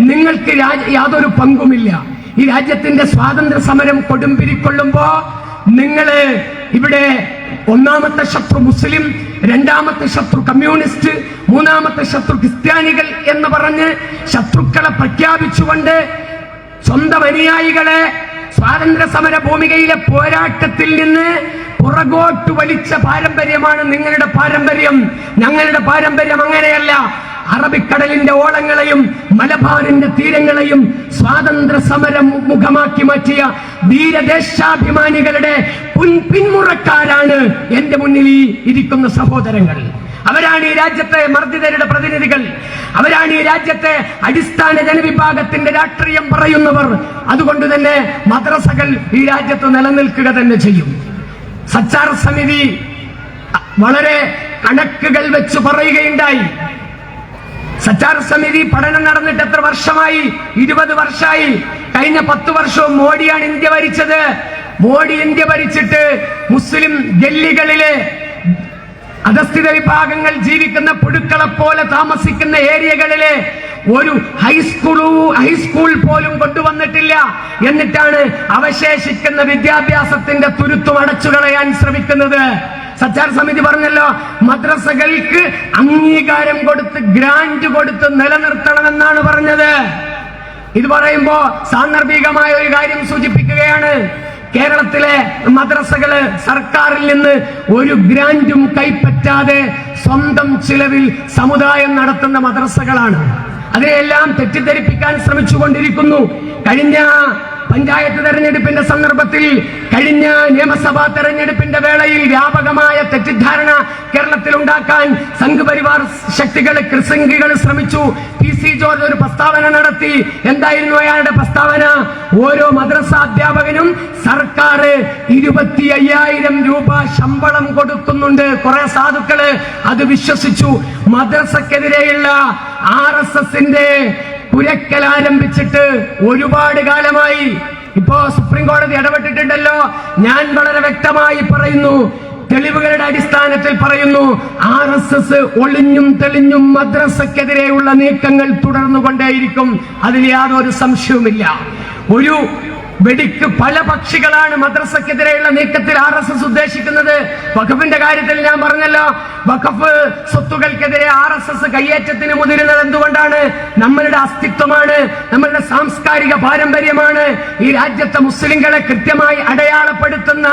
നിങ്ങൾക്ക് യാതൊരു പങ്കുമില്ല. ഈ രാജ്യത്തിന്റെ സ്വാതന്ത്ര്യ സമരം കൊടുമ്പിരിക്കൊള്ളുമ്പോ നിങ്ങള് ഇവിടെ ഒന്നാമത്തെ ശത്രു മുസ്ലിം, രണ്ടാമത്തെ ശത്രു കമ്മ്യൂണിസ്റ്റ്, മൂന്നാമത്തെ ശത്രു ക്രിസ്ത്യാനികൾ എന്ന് പറഞ്ഞ് ശത്രുക്കളെ പ്രഖ്യാപിച്ചുകൊണ്ട് സ്വന്തം അനുയായികളെ സ്വാതന്ത്ര്യ സമര ഭൂമികയിലെ പോരാട്ടത്തിൽ നിന്ന് പുറകോട്ട് വലിച്ച പാരമ്പര്യമാണ് നിങ്ങളുടെ പാരമ്പര്യം. ഞങ്ങളുടെ പാരമ്പര്യം അങ്ങനെയല്ല. അറബിക്കടലിന്റെ ഓളങ്ങളെയും മലബാറിന്റെ തീരങ്ങളെയും സ്വാതന്ത്ര്യ സമരം മുഖമാക്കി മാറ്റിയ ധീരദേശാഭിമാനികളുടെ പിന്മുറക്കാരാണ് എന്റെ മുന്നിൽ ഇരിക്കുന്ന സഹോദരങ്ങൾ. അവരാണ് ഈ രാജ്യത്തെ മർദ്ദിതരുടെ പ്രതിനിധികൾ. അവരാണ് ഈ രാജ്യത്തെ അടിസ്ഥാന ജനവിഭാഗത്തിന്റെ രാഷ്ട്രീയം പറയുന്നവർ. അതുകൊണ്ട് തന്നെ മദ്രസകൾ ഈ രാജ്യത്ത് നിലനിൽക്കുക തന്നെ ചെയ്യും. സച്ചാർ സമിതി വളരെ കണക്കുകൾ വെച്ച് പറയുകയുണ്ടായി. സച്ചാർ സമിതി പഠനം നടന്നിട്ട് എത്ര വർഷമായി? 20 വർഷമായി. കഴിഞ്ഞ 10 വർഷവും മോഡിയാണ് ഇന്ത്യ ഭരിച്ചത്. മോഡി ഇന്ത്യ ഭരിച്ചിട്ട് മുസ്ലിം ഗല്ലികളിലെ അധസ്ഥിത വിഭാഗങ്ങൾ ജീവിക്കുന്ന പുഴുക്കളെ പോലെ താമസിക്കുന്ന ഏരിയകളിലെ ഒരു ഹൈസ്കൂൾ പോലും കൊണ്ടുവന്നിട്ടില്ല. എന്നിട്ടാണ് അവശേഷിക്കുന്ന വിദ്യാഭ്യാസത്തിന്റെ തുരുത്തും അടച്ചു കളയാൻ ശ്രമിക്കുന്നത്. സച്ചാർ സമിതി പറഞ്ഞല്ലോ, മദ്രസകൾക്ക് അംഗീകാരം കൊടുത്ത് ഗ്രാന്റ് കൊടുത്ത് നിലനിർത്തണമെന്നാണ് പറഞ്ഞത്. ഇത് പറയുമ്പോ സാന്ദർഭികമായ ഒരു കാര്യം സൂചിപ്പിക്കുകയാണ്. കേരളത്തിലെ മദ്രസകള് സർക്കാരിൽ നിന്ന് ഒരു ഗ്രാന്റും കൈപ്പറ്റാതെ സ്വന്തം ചിലവിൽ സമുദായം നടത്തുന്ന മദ്രസകളാണ്. അതിനെല്ലാം തെറ്റിദ്ധരിപ്പിക്കാൻ ശ്രമിച്ചുകൊണ്ടിരിക്കുന്നു. കഴിഞ്ഞ പഞ്ചായത്ത് തെരഞ്ഞെടുപ്പിന്റെ സന്ദർഭത്തിൽ, കഴിഞ്ഞ നിയമസഭാ തെരഞ്ഞെടുപ്പിന്റെ വേളയിൽ വ്യാപകമായ തെറ്റിദ്ധാരണ കേരളത്തിൽ ഉണ്ടാക്കാൻ സംഘപരിവാർ ശക്തികൾ, ക്രിസംഗികൾ ശ്രമിച്ചു. PC ജോർജ് ഒരു പ്രസ്താവന നടത്തി. എന്തായിരുന്നു അയാളുടെ പ്രസ്താവന? ഓരോ മദ്രസ അധ്യാപകനും സർക്കാർ 25,000 രൂപ ശമ്പളം കൊടുക്കുന്നുണ്ട്. കുറെ സാധുക്കള് അത് വിശ്വസിച്ചു. മദ്രസക്കെതിരെയുള്ള RSSന്റെ കുരക്കൽ ആരംഭിച്ചിട്ട് ഒരുപാട് കാലമായി. ഇപ്പോ സുപ്രീം കോടതി ഇടപെട്ടിട്ടുണ്ടല്ലോ. ഞാൻ വളരെ വ്യക്തമായി പറയുന്നു, തെളിവുകളുടെ അടിസ്ഥാനത്തിൽ പറയുന്നു, RSS ഒളിഞ്ഞും തെളിഞ്ഞും മദ്രസക്കെതിരെയുള്ള നീക്കങ്ങൾ തുടർന്നുകൊണ്ടേയിരിക്കും. അതിൽ യാതൊരു സംശയവുമില്ല. ഒരു വെടിക്ക് പല പക്ഷികളാണ് മദ്രസക്കെതിരെയുള്ള നീക്കത്തിൽ RSS ഉദ്ദേശിക്കുന്നത്. വഖഫിന്റെ കാര്യത്തിൽ ഞാൻ പറഞ്ഞല്ലോ, വഖഫ് സ്വത്തുക്കൾക്കെതിരെ RSS കയ്യേറ്റത്തിന് മുതിരുന്നത് എന്തുകൊണ്ടാണ്? നമ്മളുടെ അസ്തിത്വമാണ്, നമ്മളുടെ സാംസ്കാരിക പാരമ്പര്യമാണ്. ഈ രാജ്യത്തെ മുസ്ലിങ്ങളെ കൃത്യമായി അടയാളപ്പെടുത്തുന്ന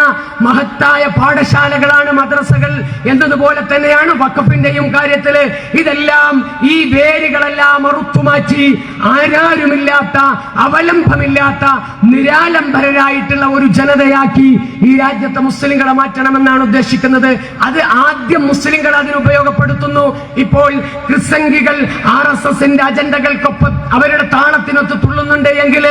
മഹത്തായ പാഠശാലകളാണ് മദ്രസകൾ എന്നതുപോലെ തന്നെയാണ് വഖഫിന്റെയും കാര്യത്തിൽ. ഇതെല്ലാം ഈ വേരുകളെല്ലാം അറുത്തുമാറ്റി ആരാരുമില്ലാത്ത, അവലംബമില്ലാത്ത, നിരാലംബരായിട്ടുള്ള ഒരു ജനതയാക്കി ഈ രാജ്യത്തെ മുസ്ലിങ്ങളെ മാറ്റണമെന്നാണ് ഉദ്ദേശിക്കുന്നത്. അത് ആദ്യം മുസ്ലിങ്ങൾ അതിന് ഉപയോഗപ്പെടുത്തുന്നു. ഇപ്പോൾ ക്രിസംഗികൾ RSSന്റെ അജണ്ടകൾക്കൊപ്പം അവരുടെ താളത്തിനൊത്ത് തുള്ളുന്നുണ്ട് എങ്കിൽ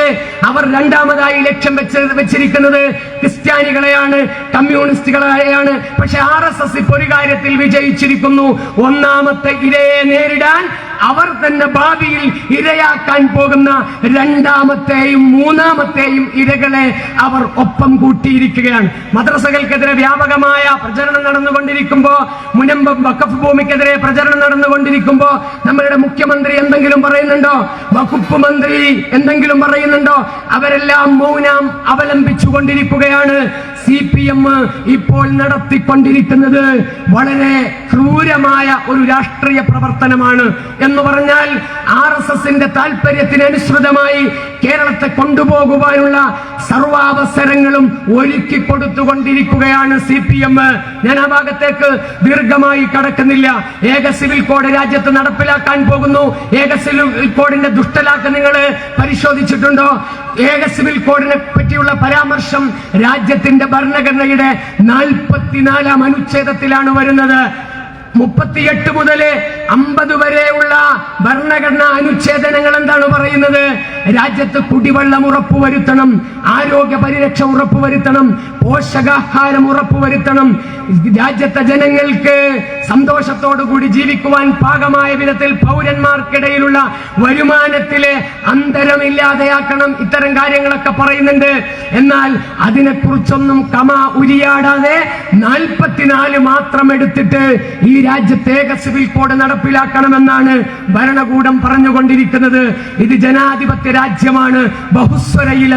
അവർ രണ്ടാമതായി ലക്ഷ്യം വെച്ചിരിക്കുന്നത് ക്രിസ്ത്യാനികളെയാണ്, കമ്മ്യൂണിസ്റ്റുകളെയാണ്. പക്ഷെ RSS ഇപ്പോൾ ഒരു കാര്യത്തിൽ വിജയിച്ചിരിക്കുന്നു. ഒന്നാമത്തെ ഇരയെ നേരിടാൻ അവർ തന്നെ ഭാവിയിൽ ഇരയാക്കാൻ പോകുന്ന രണ്ടാമത്തെയും മൂന്നാമത്തെയും ഇരകളെ അവർ ഒപ്പം കൂട്ടിയിരിക്കുകയാണ്. മദ്രസകൾക്കെതിരെ വ്യാപകമായ പ്രചരണം നടന്നുകൊണ്ടിരിക്കുമ്പോ, മുനമ്പം വഖഫ് ഭൂമിക്കെതിരെ പ്രചരണം നടന്നുകൊണ്ടിരിക്കുമ്പോ നമ്മളുടെ മുഖ്യമന്ത്രി എന്തെങ്കിലും പറയുന്നുണ്ടോ? വഖഫ് മന്ത്രി എന്തെങ്കിലും പറയുന്നുണ്ടോ? അവരെല്ലാം മൗനം അവലംബിച്ചുകൊണ്ടിരിക്കുകയാണ്. CPM ഇപ്പോൾ നടത്തിക്കൊണ്ടിരിക്കുന്നത് വളരെ ക്രൂരമായ ഒരു രാഷ്ട്രീയ പ്രവർത്തനമാണ്. എന്ന് പറഞ്ഞാൽ RSSന്റെ താല്പര്യത്തിനനുസൃതമായി കേരളത്തെ കൊണ്ടുപോകുവാനുള്ള സർവാവസരങ്ങളും ഒരുക്കി കൊടുത്തുകൊണ്ടിരിക്കുകയാണ് CPM. ഞാൻ ആ ഭാഗത്തേക്ക് ദീർഘമായി കടക്കുന്നില്ല. ഏക സിവിൽ കോഡ് രാജ്യത്ത് നടപ്പിലാക്കാൻ പോകുന്നു. ഏക സിവിൽ കോഡിന്റെ ദുഷ്ടലാക്ക് നിങ്ങൾ പരിശോധിച്ചിട്ടുണ്ടോ? ഏക സിവിൽ കോഡിനെ പറ്റിയുള്ള പരാമർശം രാജ്യത്തിന്റെ ഭരണഘടനയുടെ 44-ാം അനുച്ഛേദത്തിലാണ് വരുന്നത്. 38 മുതൽ 50 വരെയുള്ള ഭരണഘടനാ അനുച്ഛേദനങ്ങൾ എന്താണ് പറയുന്നത്? രാജ്യത്ത് കുടിവെള്ളം ഉറപ്പുവരുത്തണം, ആരോഗ്യ പരിരക്ഷ ഉറപ്പുവരുത്തണം, പോഷകാഹാരം ഉറപ്പുവരുത്തണം, രാജ്യത്തെ ജനങ്ങൾക്ക് സന്തോഷത്തോടുകൂടി ജീവിക്കുവാൻ പാകമായ വിധത്തിൽ പൗരന്മാർക്കിടയിലുള്ള വരുമാനത്തിലെ അന്തരമില്ലാതെയാക്കണം. ഇത്തരം കാര്യങ്ങളൊക്കെ പറയുന്നുണ്ട്. എന്നാൽ അതിനെക്കുറിച്ചൊന്നും ഉരിയാടാതെ 44 മാത്രം എടുത്തിട്ട് ഈ രാജ്യത്തെ ഏക സിവിൽ കോഡ് നടപ്പിലാക്കണമെന്നാണ് ഭരണകൂടം പറഞ്ഞുകൊണ്ടിരിക്കുന്നത്. ഇത് ജനാധിപത്യ രാജ്യമാണ്, ബഹുസ്വരയിൽ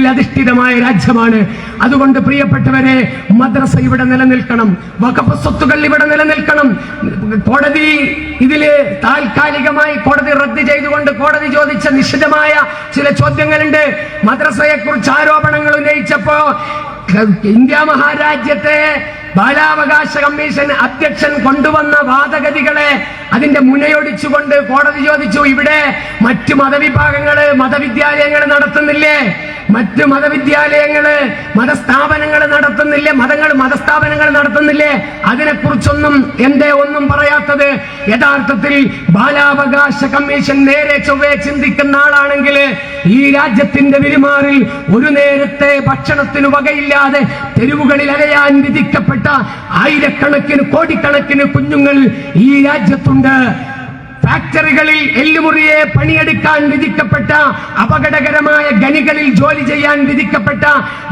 അധിഷ്ഠിതമായ രാജ്യമാണ്. അതുകൊണ്ട് പ്രിയപ്പെട്ടവരെ, മദ്രസ ഇവിടെ നിലനിൽക്കണം, വഖഫ് സ്വത്തുകൾ ഇവിടെ നിലനിൽക്കണം. കോടതി ഇതില് താൽക്കാലികമായി കോടതി റദ്ദ് ചെയ്തുകൊണ്ട് കോടതി ചോദിച്ച നിശ്ചിതമായ ചില ചോദ്യങ്ങളുണ്ട്. മദ്രസയെ കുറിച്ച് ആരോപണങ്ങൾ ഉന്നയിച്ചപ്പോ ഇന്ത്യ മഹാരാജ്യത്തെ ബാലാവകാശ കമ്മീഷൻ അധ്യക്ഷൻ കൊണ്ടുവന്ന വാദഗതികളെ അതിന്റെ മുനയൊടിച്ചുകൊണ്ട് കോടതി ചോദിച്ചു, ഇവിടെ മറ്റു മതവിഭാഗങ്ങള് മതവിദ്യാലയങ്ങൾ നടത്തുന്നില്ലേ? മറ്റു മതവിദ്യാലയങ്ങള് മതസ്ഥാപനങ്ങൾ നടത്തുന്നില്ലേ? മതസ്ഥാപനങ്ങൾ നടത്തുന്നില്ലേ? അതിനെക്കുറിച്ചൊന്നും എന്തേ ഒന്നും പറയാത്തത്? യഥാർത്ഥത്തിൽ ബാലാവകാശ കമ്മീഷൻ നേരെ ചൊവ്വേ ചിന്തിക്കുന്ന ആളാണെങ്കിൽ ഈ രാജ്യത്തിന്റെ പെരുമാറിൽ ഒരു നേരത്തെ ഭക്ഷണത്തിന് വകയില്ലാതെ തെരുവുകളിൽ അലയാൻ വിധിക്കപ്പെട്ട ആയിരക്കണക്കിന് കോടിക്കണക്കിന് കുഞ്ഞുങ്ങൾ ഈ രാജ്യത്തുണ്ട്. ഫാക്ടറികളിൽ എല്ലുമുറിയെ പണിയെടുക്കാൻ വിധിക്കപ്പെട്ട, അപകടകരമായ ഖനികളിൽ ജോലി ചെയ്യാൻ വിധിക്കപ്പെട്ട,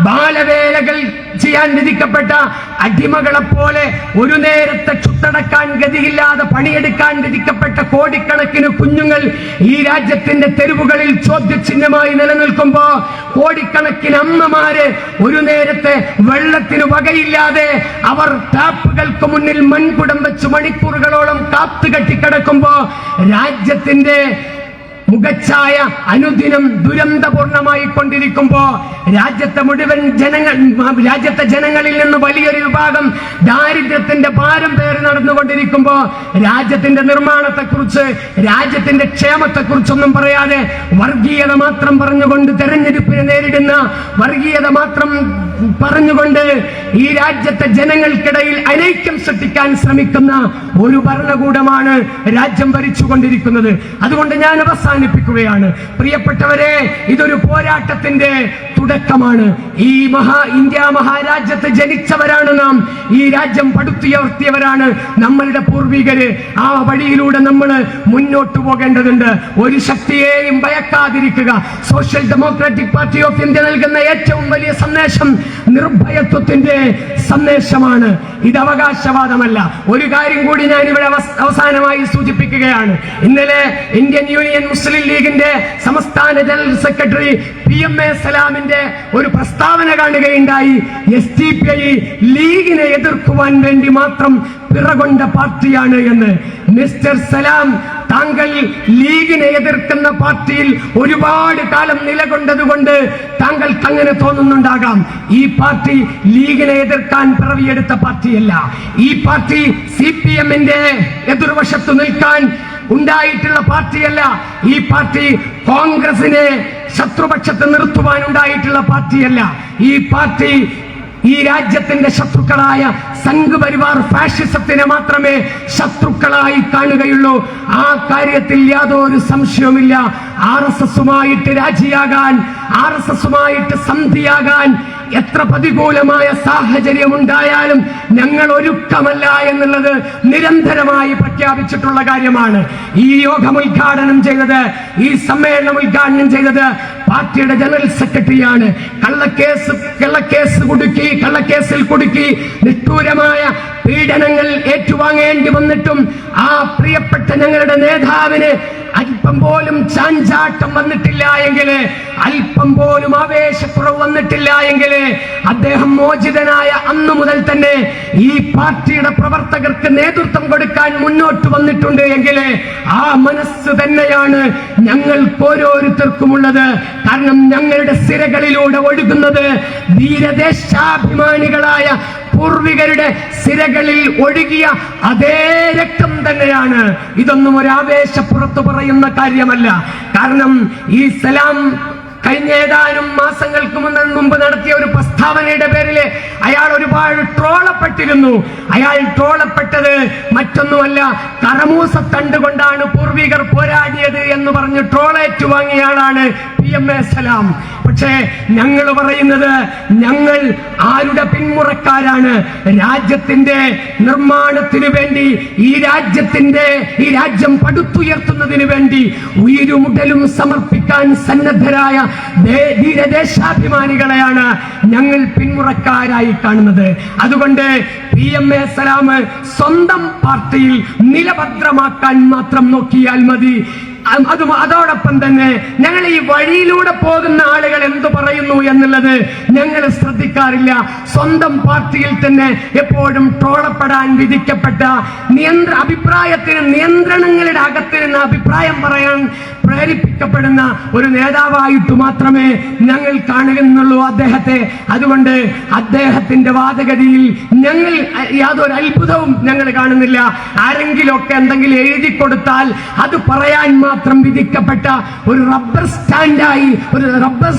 ബാലവേലകൾ ചെയ്യാൻ വിധിക്കപ്പെട്ട അടിമകളെ പോലെ ഒരു നേരത്തെ ചുട്ടടക്കാൻ ഗതിയില്ലാതെ പണിയെടുക്കാൻ വിധിക്കപ്പെട്ട കോടിക്കണക്കിന് കുഞ്ഞുങ്ങൾ ഈ രാജ്യത്തിന്റെ തെരുവുകളിൽ ചോദ്യചിഹ്നമായി നിലനിൽക്കുമ്പോ, കോടിക്കണക്കിന് അമ്മമാര് ഒരു നേരത്തെ വെള്ളത്തിന് വകയില്ലാതെ അവർ ടാപ്പുകൾക്ക് മുന്നിൽ മൺകുടം വെച്ച് മണിക്കൂറുകളോളം കാത്തുകെട്ടിക്കിടക്കുമ്പോ, രാജ്യത്തിന്റെ മുഖച്ഛായ അനുദിനം ദുരന്തപൂർണമായി കൊണ്ടിരിക്കുമ്പോ, രാജ്യത്തെ ജനങ്ങളിൽ നിന്ന് വലിയൊരു വിഭാഗം ദാരിദ്ര്യത്തിന്റെ ഭാരം പേറി നടന്നുകൊണ്ടിരിക്കുമ്പോ, രാജ്യത്തിന്റെ നിർമ്മാണത്തെക്കുറിച്ച്, രാജ്യത്തിന്റെ ക്ഷേമത്തെക്കുറിച്ചൊന്നും പറയാതെ വർഗീയത മാത്രം പറഞ്ഞുകൊണ്ട്, തെരഞ്ഞെടുപ്പിനെ നേരിടുന്ന വർഗീയത മാത്രം പറഞ്ഞുകൊണ്ട് ഈ രാജ്യത്തെ ജനങ്ങൾക്കിടയിൽ അനൈക്യം സൃഷ്ടിക്കാൻ ശ്രമിക്കുന്ന ഒരു ഭരണകൂടമാണ് രാജ്യം ഭരിച്ചുകൊണ്ടിരിക്കുന്നത്. അതുകൊണ്ട് ഞാൻ അവസാനിപ്പിക്കുകയാണ്. പ്രിയപ്പെട്ടവരെ, ഇതൊരു പോരാട്ടത്തിന്റെ തുടക്കമാണ്. ഈ ഇന്ത്യ മഹാരാജ്യത്ത് ജനിച്ചവരാണ് നാം. ഈ രാജ്യം പടുത്തുയർത്തിയവരാണ് നമ്മളുടെ പൂർവികര്. ആ വഴിയിലൂടെ നമ്മൾ മുന്നോട്ട് പോകേണ്ടതുണ്ട്. ഒരു ശക്തിയെയും ഭയക്കാതിരിക്കുക. Social democratic party of India നൽകുന്ന ഏറ്റവും വലിയ സന്ദേശം നിർഭയത്വത്തിന്റെ സന്ദേശമാണ്. ഇത് അവകാശവാദമല്ല. ഒരു കാര്യം കൂടി ഞാൻ ഇവിടെ അവസാനമായി സൂചിപ്പിക്കുകയാണ്. ഇന്നലെ ഇന്ത്യൻ യൂണിയൻ മുസ്ലിം ലീഗിന്റെ സംസ്ഥാന ജനറൽ സെക്രട്ടറി PMA സലാമിന്റെ ഒരു പ്രസ്താവന കാണുകയുണ്ടായി. SDPI ലീഗിനെ എതിർക്കുവാൻ വേണ്ടി മാത്രം പിറകൊണ്ട പാർട്ടിയാണ് എന്ന്. മിസ്റ്റർ സലാം, താങ്കൾ ലീഗിനെ എതിർക്കുന്ന പാർട്ടിയിൽ ഒരുപാട് കാലം നിലകൊണ്ടതുകൊണ്ട് താങ്കൾക്ക് അങ്ങനെ തോന്നുന്നുണ്ടാകാം. ഈ പാർട്ടി ലീഗിനെ എതിർക്കാൻ പിറവിയെടുത്ത പാർട്ടിയല്ല. ഈ പാർട്ടി CPMന്റെ എതിർവശത്ത് നിൽക്കാൻ ഉണ്ടായിട്ടുള്ള പാർട്ടിയല്ല. ഈ പാർട്ടി കോൺഗ്രസിനെ ശത്രുപക്ഷത്ത് നിർത്തുവാൻ ഉണ്ടായിട്ടുള്ള പാർട്ടിയല്ല. ഈ പാർട്ടി ഈ രാജ്യത്തിന്റെ ശത്രുക്കളായ സംഘ് പരിവാർ ഫാഷിസത്തിനെ മാത്രമേ ശത്രുക്കളായി കാണുകയുള്ളൂ. ആ കാര്യത്തിൽ യാതൊരു സംശയവുമില്ല. RSSുമായിട്ട് രാജിയാകാൻ, RSSുമായിട്ട് സന്ധിയാകാൻ എത്ര പ്രതികൂലമായ സാഹചര്യം ഉണ്ടായാലും ഞങ്ങൾ ഒരുക്കമല്ല എന്നുള്ളത് നിരന്തരമായി പ്രഖ്യാപിച്ചിട്ടുള്ള കാര്യമാണ്. ഈ യോഗം ഉദ്ഘാടനം ചെയ്തത്, ഈ സമ്മേളനം ഉദ്ഘാടനം ചെയ്തത് പാർട്ടിയുടെ ജനറൽ സെക്രട്ടറിയാണ്. കള്ളക്കേസിൽ കുടുക്കി നിഷ്ഠൂരമായ പീഡനങ്ങൾ ഏറ്റുവാങ്ങേണ്ടി വന്നിട്ടും ആ പ്രിയപ്പെട്ട ഞങ്ങളുടെ നേതാവിന് അല്പം പോലും ചാഞ്ചാട്ടം വന്നിട്ടില്ല എങ്കിൽ, അല്പം പോലും ആവേശക്കുറവ് വന്നിട്ടില്ല എങ്കിൽ, അദ്ദേഹം മോചിതനായ അന്നു മുതൽ തന്നെ ഈ പാർട്ടിയുടെ പ്രവർത്തകർക്ക് നേതൃത്വം കൊടുക്കാൻ മുന്നോട്ട് വന്നിട്ടുണ്ട് എങ്കിൽ, ആ മനസ്സ് തന്നെയാണ് ഞങ്ങൾക്ക് ഓരോരുത്തർക്കുമുള്ളത്. കാരണം ഞങ്ങളുടെ സിരകളിലൂടെ ഒഴുകുന്നത് ധീരദേശാഭിമാനികളായ പൂർവികരുടെ സിരകളിൽ ഒഴുകിയ അതേ രക്തം തന്നെയാണ്. ഇതൊന്നും ഒരു ആവേശപ്പുറത്ത് പറയുന്ന കാര്യമല്ല. കാരണം ഈ സലാം കഴിഞ്ഞ ഏതാനും മാസങ്ങൾക്ക് മുമ്പ് നടത്തിയ ഒരു പ്രസ്താവനയുടെ പേരിൽ അയാൾ ഒരുപാട് ട്രോളപ്പെട്ടിരുന്നു. അയാൾ ട്രോളപ്പെട്ടത് മറ്റൊന്നുമല്ല, കറമൂസത്തണ്ട് കൊണ്ടാണ് പൂർവികർ പോരാടിയത് എന്ന് പറഞ്ഞ് ട്രോളേറ്റ് വാങ്ങിയ ആളാണ് PMA സലാം. പക്ഷേ ഞങ്ങൾ പറയുന്നത്, ഞങ്ങൾ ആരുടെ പിന്മുറക്കാരാണ്? രാജ്യത്തിന്റെ നിർമ്മാണത്തിന് വേണ്ടി, ഈ രാജ്യം പടുത്തുയർത്തുന്നതിന് വേണ്ടി ഉയിരുമുടലും സമർപ്പിക്കാൻ സന്നദ്ധരായ ധീരദേശാഭിമാനികളെയാണ് ഞങ്ങൾ പിന്മുറക്കാരായി കാണുന്നത്. അതുകൊണ്ട് PMA സലാം സ്വന്തം പാർട്ടിയിൽ നിലഭദ്രമാക്കാൻ മാത്രം നോക്കിയാൽ മതി. അതോടൊപ്പം തന്നെ ഞങ്ങൾ ഈ വഴിയിലൂടെ പോകുന്ന ആളുകൾ എന്തു പറയുന്നു എന്നുള്ളത് ഞങ്ങൾ ശ്രദ്ധിക്കാറില്ല. സ്വന്തം പാർട്ടിയിൽ തന്നെ എപ്പോഴും ട്രോളപ്പെടാൻ വിധിക്കപ്പെട്ട അഭിപ്രായത്തിന് നിയന്ത്രണങ്ങളുടെ അകത്തിരുന്ന അഭിപ്രായം പറയാൻ പ്രേരിപ്പിക്കപ്പെടുന്ന ഒരു നേതാവായിട്ട് മാത്രമേ ഞങ്ങൾ കാണുന്നുള്ളൂ അദ്ദേഹത്തെ. അതുകൊണ്ട് അദ്ദേഹത്തിന്റെ വാദഗതിയിൽ ഞങ്ങൾ യാതൊരു അത്ഭുതവും ഞങ്ങൾ കാണുന്നില്ല. ആരെങ്കിലും ഒക്കെ എന്തെങ്കിലും എഴുതി കൊടുത്താൽ അത് പറയാൻ മാത്രം വിധിക്കപ്പെട്ട ഒരു റബ്ബർ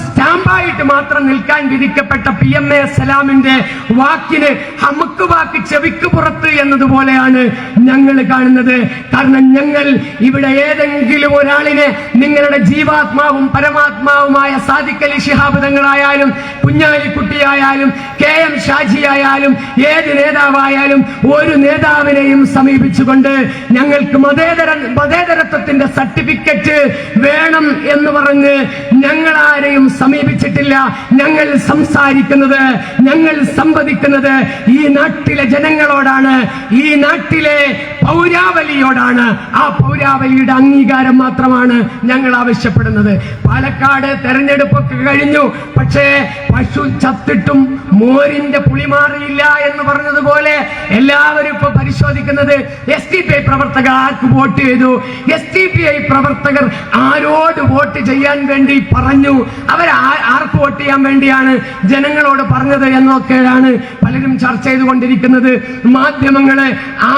സ്റ്റാമ്പായിട്ട് മാത്രം നിൽക്കാൻ വിധിക്കപ്പെട്ട PMA സലാമിന്റെ വാക്കിന് ഹമുക്ക് വാക്ക് ചെവിക്ക് പുറത്ത് എന്നതുപോലെയാണ് ഞങ്ങൾ കാണുന്നത്. കാരണം ഞങ്ങൾ ഇവിടെ ഏതെങ്കിലും ഒരാളിനെ നിങ്ങളുടെ ജീവാത്മാവും പരമാത്മാവുമായ സാദിഖ് അലി ശിഹാബ് തങ്ങളായാലും കുഞ്ഞാലിക്കുട്ടിയായാലും KM ഷാജി ആയാലും ഏത് നേതാവായാലും ഒരു നേതാവിനെയും സമീപിച്ചുകൊണ്ട് ഞങ്ങൾക്ക് മതേതരത്വത്തിന്റെ സർട്ടിഫിക്കറ്റ് വേണം എന്ന് പറഞ്ഞ് ഞങ്ങൾ ആരെയും സമീപിച്ചിട്ടില്ല. ഞങ്ങൾ സംസാരിക്കുന്നത്, ഞങ്ങൾ സംവദിക്കുന്നത് ഈ നാട്ടിലെ ജനങ്ങളോടാണ്, ഈ നാട്ടിലെ പൗരാവലിയോടാണ്. ആ പൗരാവലിയുടെ അംഗീകാരം മാത്രമാണ് ഞങ്ങൾ ആവശ്യപ്പെടുന്നത്. പാലക്കാട് തെരഞ്ഞെടുപ്പൊക്കെ കഴിഞ്ഞു, പക്ഷേ പശു ചത്തിട്ടും മോരിന്റെ പുളി മാറിയില്ല എന്ന് പറഞ്ഞതുപോലെ എല്ലാവരും ഇപ്പൊ പരിശോധിക്കുന്നത് SDPI പ്രവർത്തകർ ആർക്ക് വോട്ട് ചെയ്തു, SDPI പ്രവർത്തകർ ആരോട് വോട്ട് ചെയ്യാൻ വേണ്ടി പറഞ്ഞു, അവർ ആർക്ക് വോട്ട് ചെയ്യാൻ വേണ്ടിയാണ് ജനങ്ങളോട് പറഞ്ഞത് എന്നൊക്കെയാണ് പലരും ചർച്ച ചെയ്തുകൊണ്ടിരിക്കുന്നത്. മാധ്യമങ്ങള്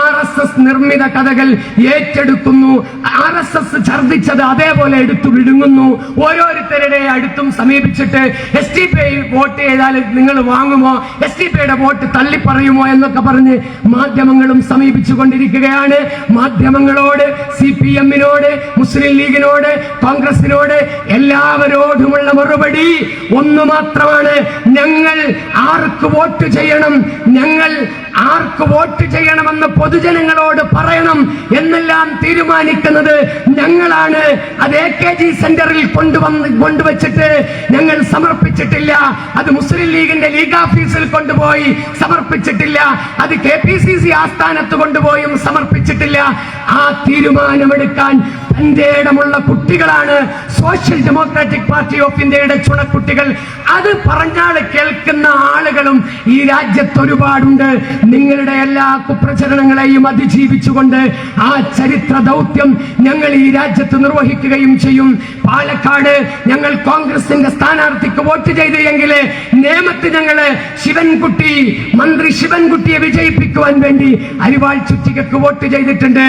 RSS നിർമ്മിത കഥകൾ ഏറ്റെടുക്കുന്നു, RSS ഛർദിച്ചത് അതേപോലെ എടുത്തു വിടുങ്ങുന്നു. ഓരോരുത്തരുടെ അടുത്തും സമീപിച്ചിട്ട് SDPI വോട്ട് ചെയ്താൽ നിങ്ങൾ വാങ്ങുമോ, SDPIയുടെ വോട്ട് തള്ളി പറയുമോ എന്നൊക്കെ പറഞ്ഞ് മാധ്യമങ്ങളും സമീപിച്ചു കൊണ്ടിരിക്കുകയാണ്. മാധ്യമങ്ങളോട്, CPM-നോട്, മുസ്ലിം ലീഗിനോട്, കോൺഗ്രസിനോട് എല്ലാവരോടുമുള്ള മറുപടി ഒന്നു മാത്രമാണ്: ഞങ്ങൾ ആർക്ക് വോട്ട് ചെയ്യണം, ഞങ്ങൾ ആർക്ക് വോട്ട് ചെയ്യണമെന്ന് പൊതുജനങ്ങളോട് പറയണം എന്നെല്ലാം തീരുമാനിക്കുന്നത് ഞങ്ങളാണ്. അത് AKG സെന്ററിൽ കൊണ്ടുവച്ചിട്ട് ഞങ്ങൾ സമർപ്പിച്ചിട്ടില്ല. അത് മുസ്ലിം ലീഗിന്റെ ലീഗ് ഓഫീസിൽ കൊണ്ടുപോയി സമർപ്പിച്ചിട്ടില്ല. അത് KPCC ആസ്ഥാനത്ത് കൊണ്ടുപോയും സമർപ്പിച്ചിട്ടില്ല. ആ തീരുമാനമെടുക്കാൻ തന്റെ ഇടമുള്ള കുട്ടികളാണ് സോഷ്യൽ ഡെമോക്രാറ്റിക് പാർട്ടി ഓഫ് ഇന്ത്യയുടെ ചുണക്കുട്ടികൾ. അത് പറഞ്ഞാൽ കേൾക്കുന്ന ആളുകളും ഈ രാജ്യത്ത് ഒരുപാടുണ്ട്. നിങ്ങളുടെ എല്ലാ കുപ്രചരണങ്ങളെയും അതിജീവിച്ചുകൊണ്ട് ആ ചരിത്ര ദൗത്യം ഞങ്ങൾ ഈ രാജ്യത്ത് നിർവഹിക്കുകയും ചെയ്യും. പാലക്കാട് ഞങ്ങൾ കോൺഗ്രസിന്റെ സ്ഥാനാർത്ഥിക്ക് വോട്ട് ചെയ്തു എങ്കിൽ നേമത്ത് ഞങ്ങള് മന്ത്രി ശിവൻകുട്ടിയെ വിജയിപ്പിക്കുവാൻ വേണ്ടി അരിവാൾ ചുറ്റികക്ക് വോട്ട് ചെയ്തിട്ടുണ്ട്.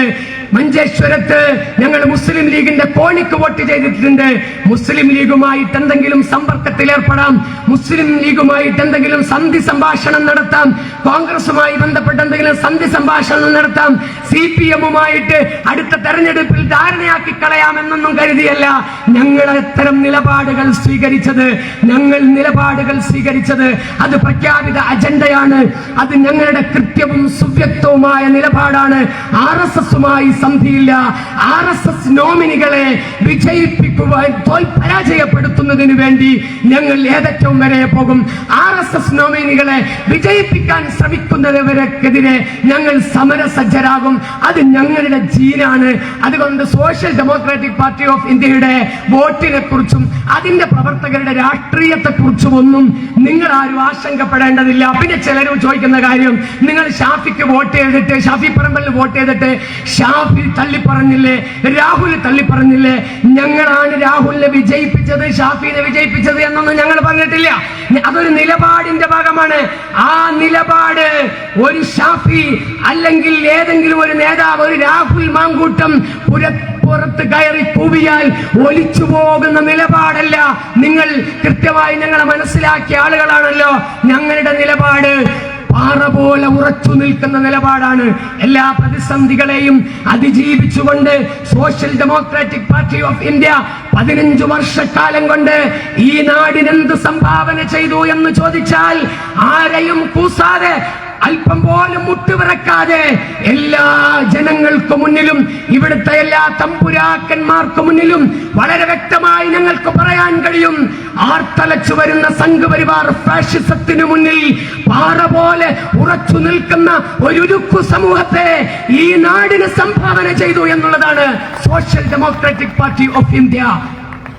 മഞ്ചേശ്വരത്ത് ഞങ്ങൾ മുസ്ലിം ലീഗിന്റെ കോണിക്ക് വോട്ട് ചെയ്തിട്ടുണ്ട്. മുസ്ലിം ലീഗുമായിട്ട് എന്തെങ്കിലും സമ്പർക്കത്തിൽ ഏർപ്പെടാം, മുസ്ലിം ലീഗുമായിട്ട് എന്തെങ്കിലും സന്ധി സംഭാഷണം നടത്താം, കോൺഗ്രസുമായി ബന്ധപ്പെട്ട് എന്തെങ്കിലും സന്ധി സംഭാഷണം നടത്താം, CPM-ഉമായിട്ട് അടുത്ത തെരഞ്ഞെടുപ്പിൽ ധാരണയാക്കി കളയാമെന്നൊന്നും കരുതിയല്ല ഞങ്ങൾ അത്തരം നിലപാടുകൾ സ്വീകരിച്ചത്. അത് പ്രഖ്യാപിത അജണ്ടയാണ്. അത് ഞങ്ങളുടെ കൃത്യവും സുവ്യക്തവുമായ നിലപാടാണ്. RSS-ഉമായി സന്ധിയില്ല. RSS നോമിനികളെ വിജയിപ്പിക്കുവാൻ പരാജയപ്പെടുത്തുന്നതിന് വേണ്ടി ഞങ്ങൾ ഏതറ്റവും വരെ പോകും. RSS നോമിനികളെ വിജയിപ്പിക്കാൻ ശ്രമിക്കുന്നവരെക്കെതിരെ ഞങ്ങൾ സമരസജ്ജരാകും. അത് ഞങ്ങളുടെ ജീനാണ്. അതുകൊണ്ട് സോഷ്യൽ ഡെമോക്രാറ്റിക് പാർട്ടി ഓഫ് ഇന്ത്യയുടെ വോട്ടിനെ കുറിച്ചും അതിന്റെ പ്രവർത്തകരുടെ രാഷ്ട്രീയത്തെ കുറിച്ചും ഒന്നും നിങ്ങൾ ആരും ആശങ്കപ്പെടേണ്ടതില്ല. പിന്നെ ചിലരും ചോദിക്കുന്ന കാര്യം, നിങ്ങൾ ഷാഫിക്ക് വോട്ട് ചെയ്തിട്ട്, ഷാഫി പറമ്പലിന് വോട്ട് ചെയ്തിട്ട് ഷാഫി തള്ളിപ്പറഞ്ഞില്ലേ, രാഹുൽ തള്ളിപ്പറഞ്ഞില്ലേ? ഞങ്ങളാണ് രാഹുലിനെ വിജയിപ്പിച്ചത്, ഷാഫിനെ വിജയിപ്പിച്ചത് എന്നൊന്നും ഞങ്ങൾ പറഞ്ഞിട്ടില്ല. അതൊരു നിലപാടിന്റെ ഭാഗമാണ്. ആ നിലപാട് ഒരു ഷാഫി അല്ലെങ്കിൽ ഏതെങ്കിലും ഒരു നേതാവ്, ഒരു രാഹുൽ മാങ്കൂട്ടം പുറത്ത് കയറി കൂവിയാൽ ഒലിച്ചു പോകുന്ന നിലപാടല്ല. നിങ്ങൾ കൃത്യമായി ഞങ്ങളെ മനസ്സിലാക്കിയ ആളുകളാണല്ലോ. ഞങ്ങളുടെ നിലപാട് പാറ പോലെ ഉറച്ചു നിൽക്കുന്ന നിലപാടാണ്. എല്ലാ പ്രതിസന്ധികളെയും അതിജീവിച്ചുകൊണ്ട് social democratic party of India 15 വർഷക്കാലം കൊണ്ട് ഈ നാടിനെന്ത് സംഭാവന ചെയ്തു എന്ന് ചോദിച്ചാൽ ആരെയും കൂസാതെ അല്പം പോലും മുട്ടുവിറക്കാതെ എല്ലാ ജനങ്ങൾക്ക് മുന്നിലും ഇവിടുത്തെ എല്ലാ തമ്പുരാക്കന്മാർക്ക് മുന്നിലും വളരെ വ്യക്തമായി ഞങ്ങൾക്ക് പറയാൻ കഴിയും, ആർത്തലച്ചു വരുന്ന സംഘപരിവാർ ഫാഷിസത്തിനു മുന്നിൽ പാറ പോലെ ഉറച്ചു നിൽക്കുന്ന ഒരു ഉരുക്കു സമൂഹത്തെ ഈ നാടിന് സംഭാവന ചെയ്തു എന്നുള്ളതാണ് social democratic party of India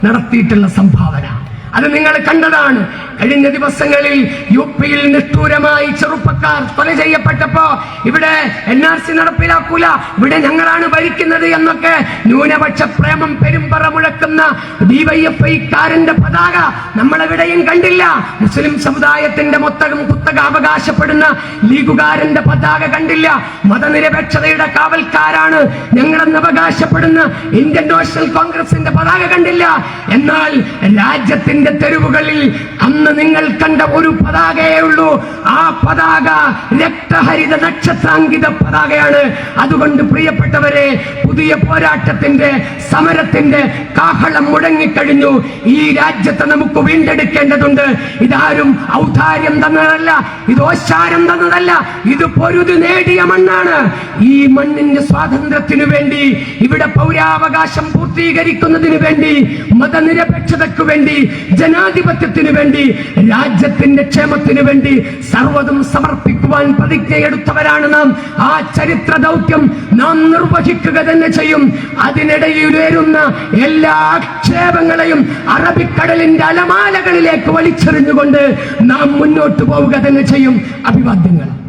നടത്തിയിട്ടുള്ള സംഭാവന. അത് നിങ്ങൾ കണ്ടതാണ്. കഴിഞ്ഞ ദിവസങ്ങളിൽ യുപിയിൽ നിഷ്ഠൂരമായി ചെറുപ്പക്കാർ കൊല ചെയ്യപ്പെട്ടപ്പോ ഇവിടെ NRC നടപ്പിലാക്കൂല, ഇവിടെ ഞങ്ങളാണ് ഭരിക്കുന്നത് എന്നൊക്കെ ന്യൂനപക്ഷ പ്രേമം പെരുമ്പറ മുഴക്കുന്ന DYFI-കാരന്റെ പതാക നമ്മളെവിടെയും കണ്ടില്ല. മുസ്ലിം സമുദായത്തിന്റെ മൊത്തം കുത്തക അവകാശപ്പെടുന്ന ലീഗുകാരന്റെ പതാക കണ്ടില്ല. മതനിരപേക്ഷതയുടെ കാവൽക്കാരാണ് ഞങ്ങളെന്ന് അവകാശപ്പെടുന്ന ഇന്ത്യൻ നാഷണൽ കോൺഗ്രസിന്റെ പതാക കണ്ടില്ല. എന്നാൽ രാജ്യത്തിന്റെ തെരുവുകളിൽ അന്ന് നിങ്ങൾ കണ്ട ഒരു പതാകയേ ഉള്ളൂ. ആ പതാക രക്തഹരിത നക്ഷത്രാങ്കിത പതാകയാണ്. അതുകൊണ്ട് പ്രിയപ്പെട്ടവരെ, പുതിയ പോരാട്ടത്തിന്റെ സമരത്തിന്റെ കാഹളം മുഴങ്ങിക്കഴിഞ്ഞു. ഈ രാജ്യത്തെ നമുക്ക് വീണ്ടെടുക്കേണ്ടതുണ്ട്. ഇതാരും ഔദാര്യം തന്നതല്ല, ഇത് ഓശാരം തന്നതല്ല, ഇത് പൊരുതി നേടിയ മണ്ണാണ്. ഈ മണ്ണിന്റെ സ്വാതന്ത്ര്യത്തിനു വേണ്ടി, ഇവിടെ പൗരാവകാശം പൂർത്തീകരിക്കുന്നതിന് വേണ്ടി, മതനിരപേക്ഷതയ്ക്കു വേണ്ടി, ജനാധിപത്യത്തിനു വേണ്ടി, രാജ്യത്തിന്റെ ക്ഷേമത്തിനു വേണ്ടി സർവ്വതും സമർപ്പിക്കുവാൻ പ്രതിജ്ഞയെടുത്തവരാണ് നാം. ആ ചരിത്ര ദൗത്യം നാം നിർവഹിക്കുക തന്നെ ചെയ്യും. അതിനിടയിലുയരുന്ന എല്ലാ ആക്ഷേപങ്ങളെയും അറബിക്കടലിന്റെ അലമാലകളിലേക്ക് വലിച്ചെറിഞ്ഞുകൊണ്ട് നാം മുന്നോട്ട് പോവുക തന്നെ ചെയ്യും. അഭിവാദ്യങ്ങൾ.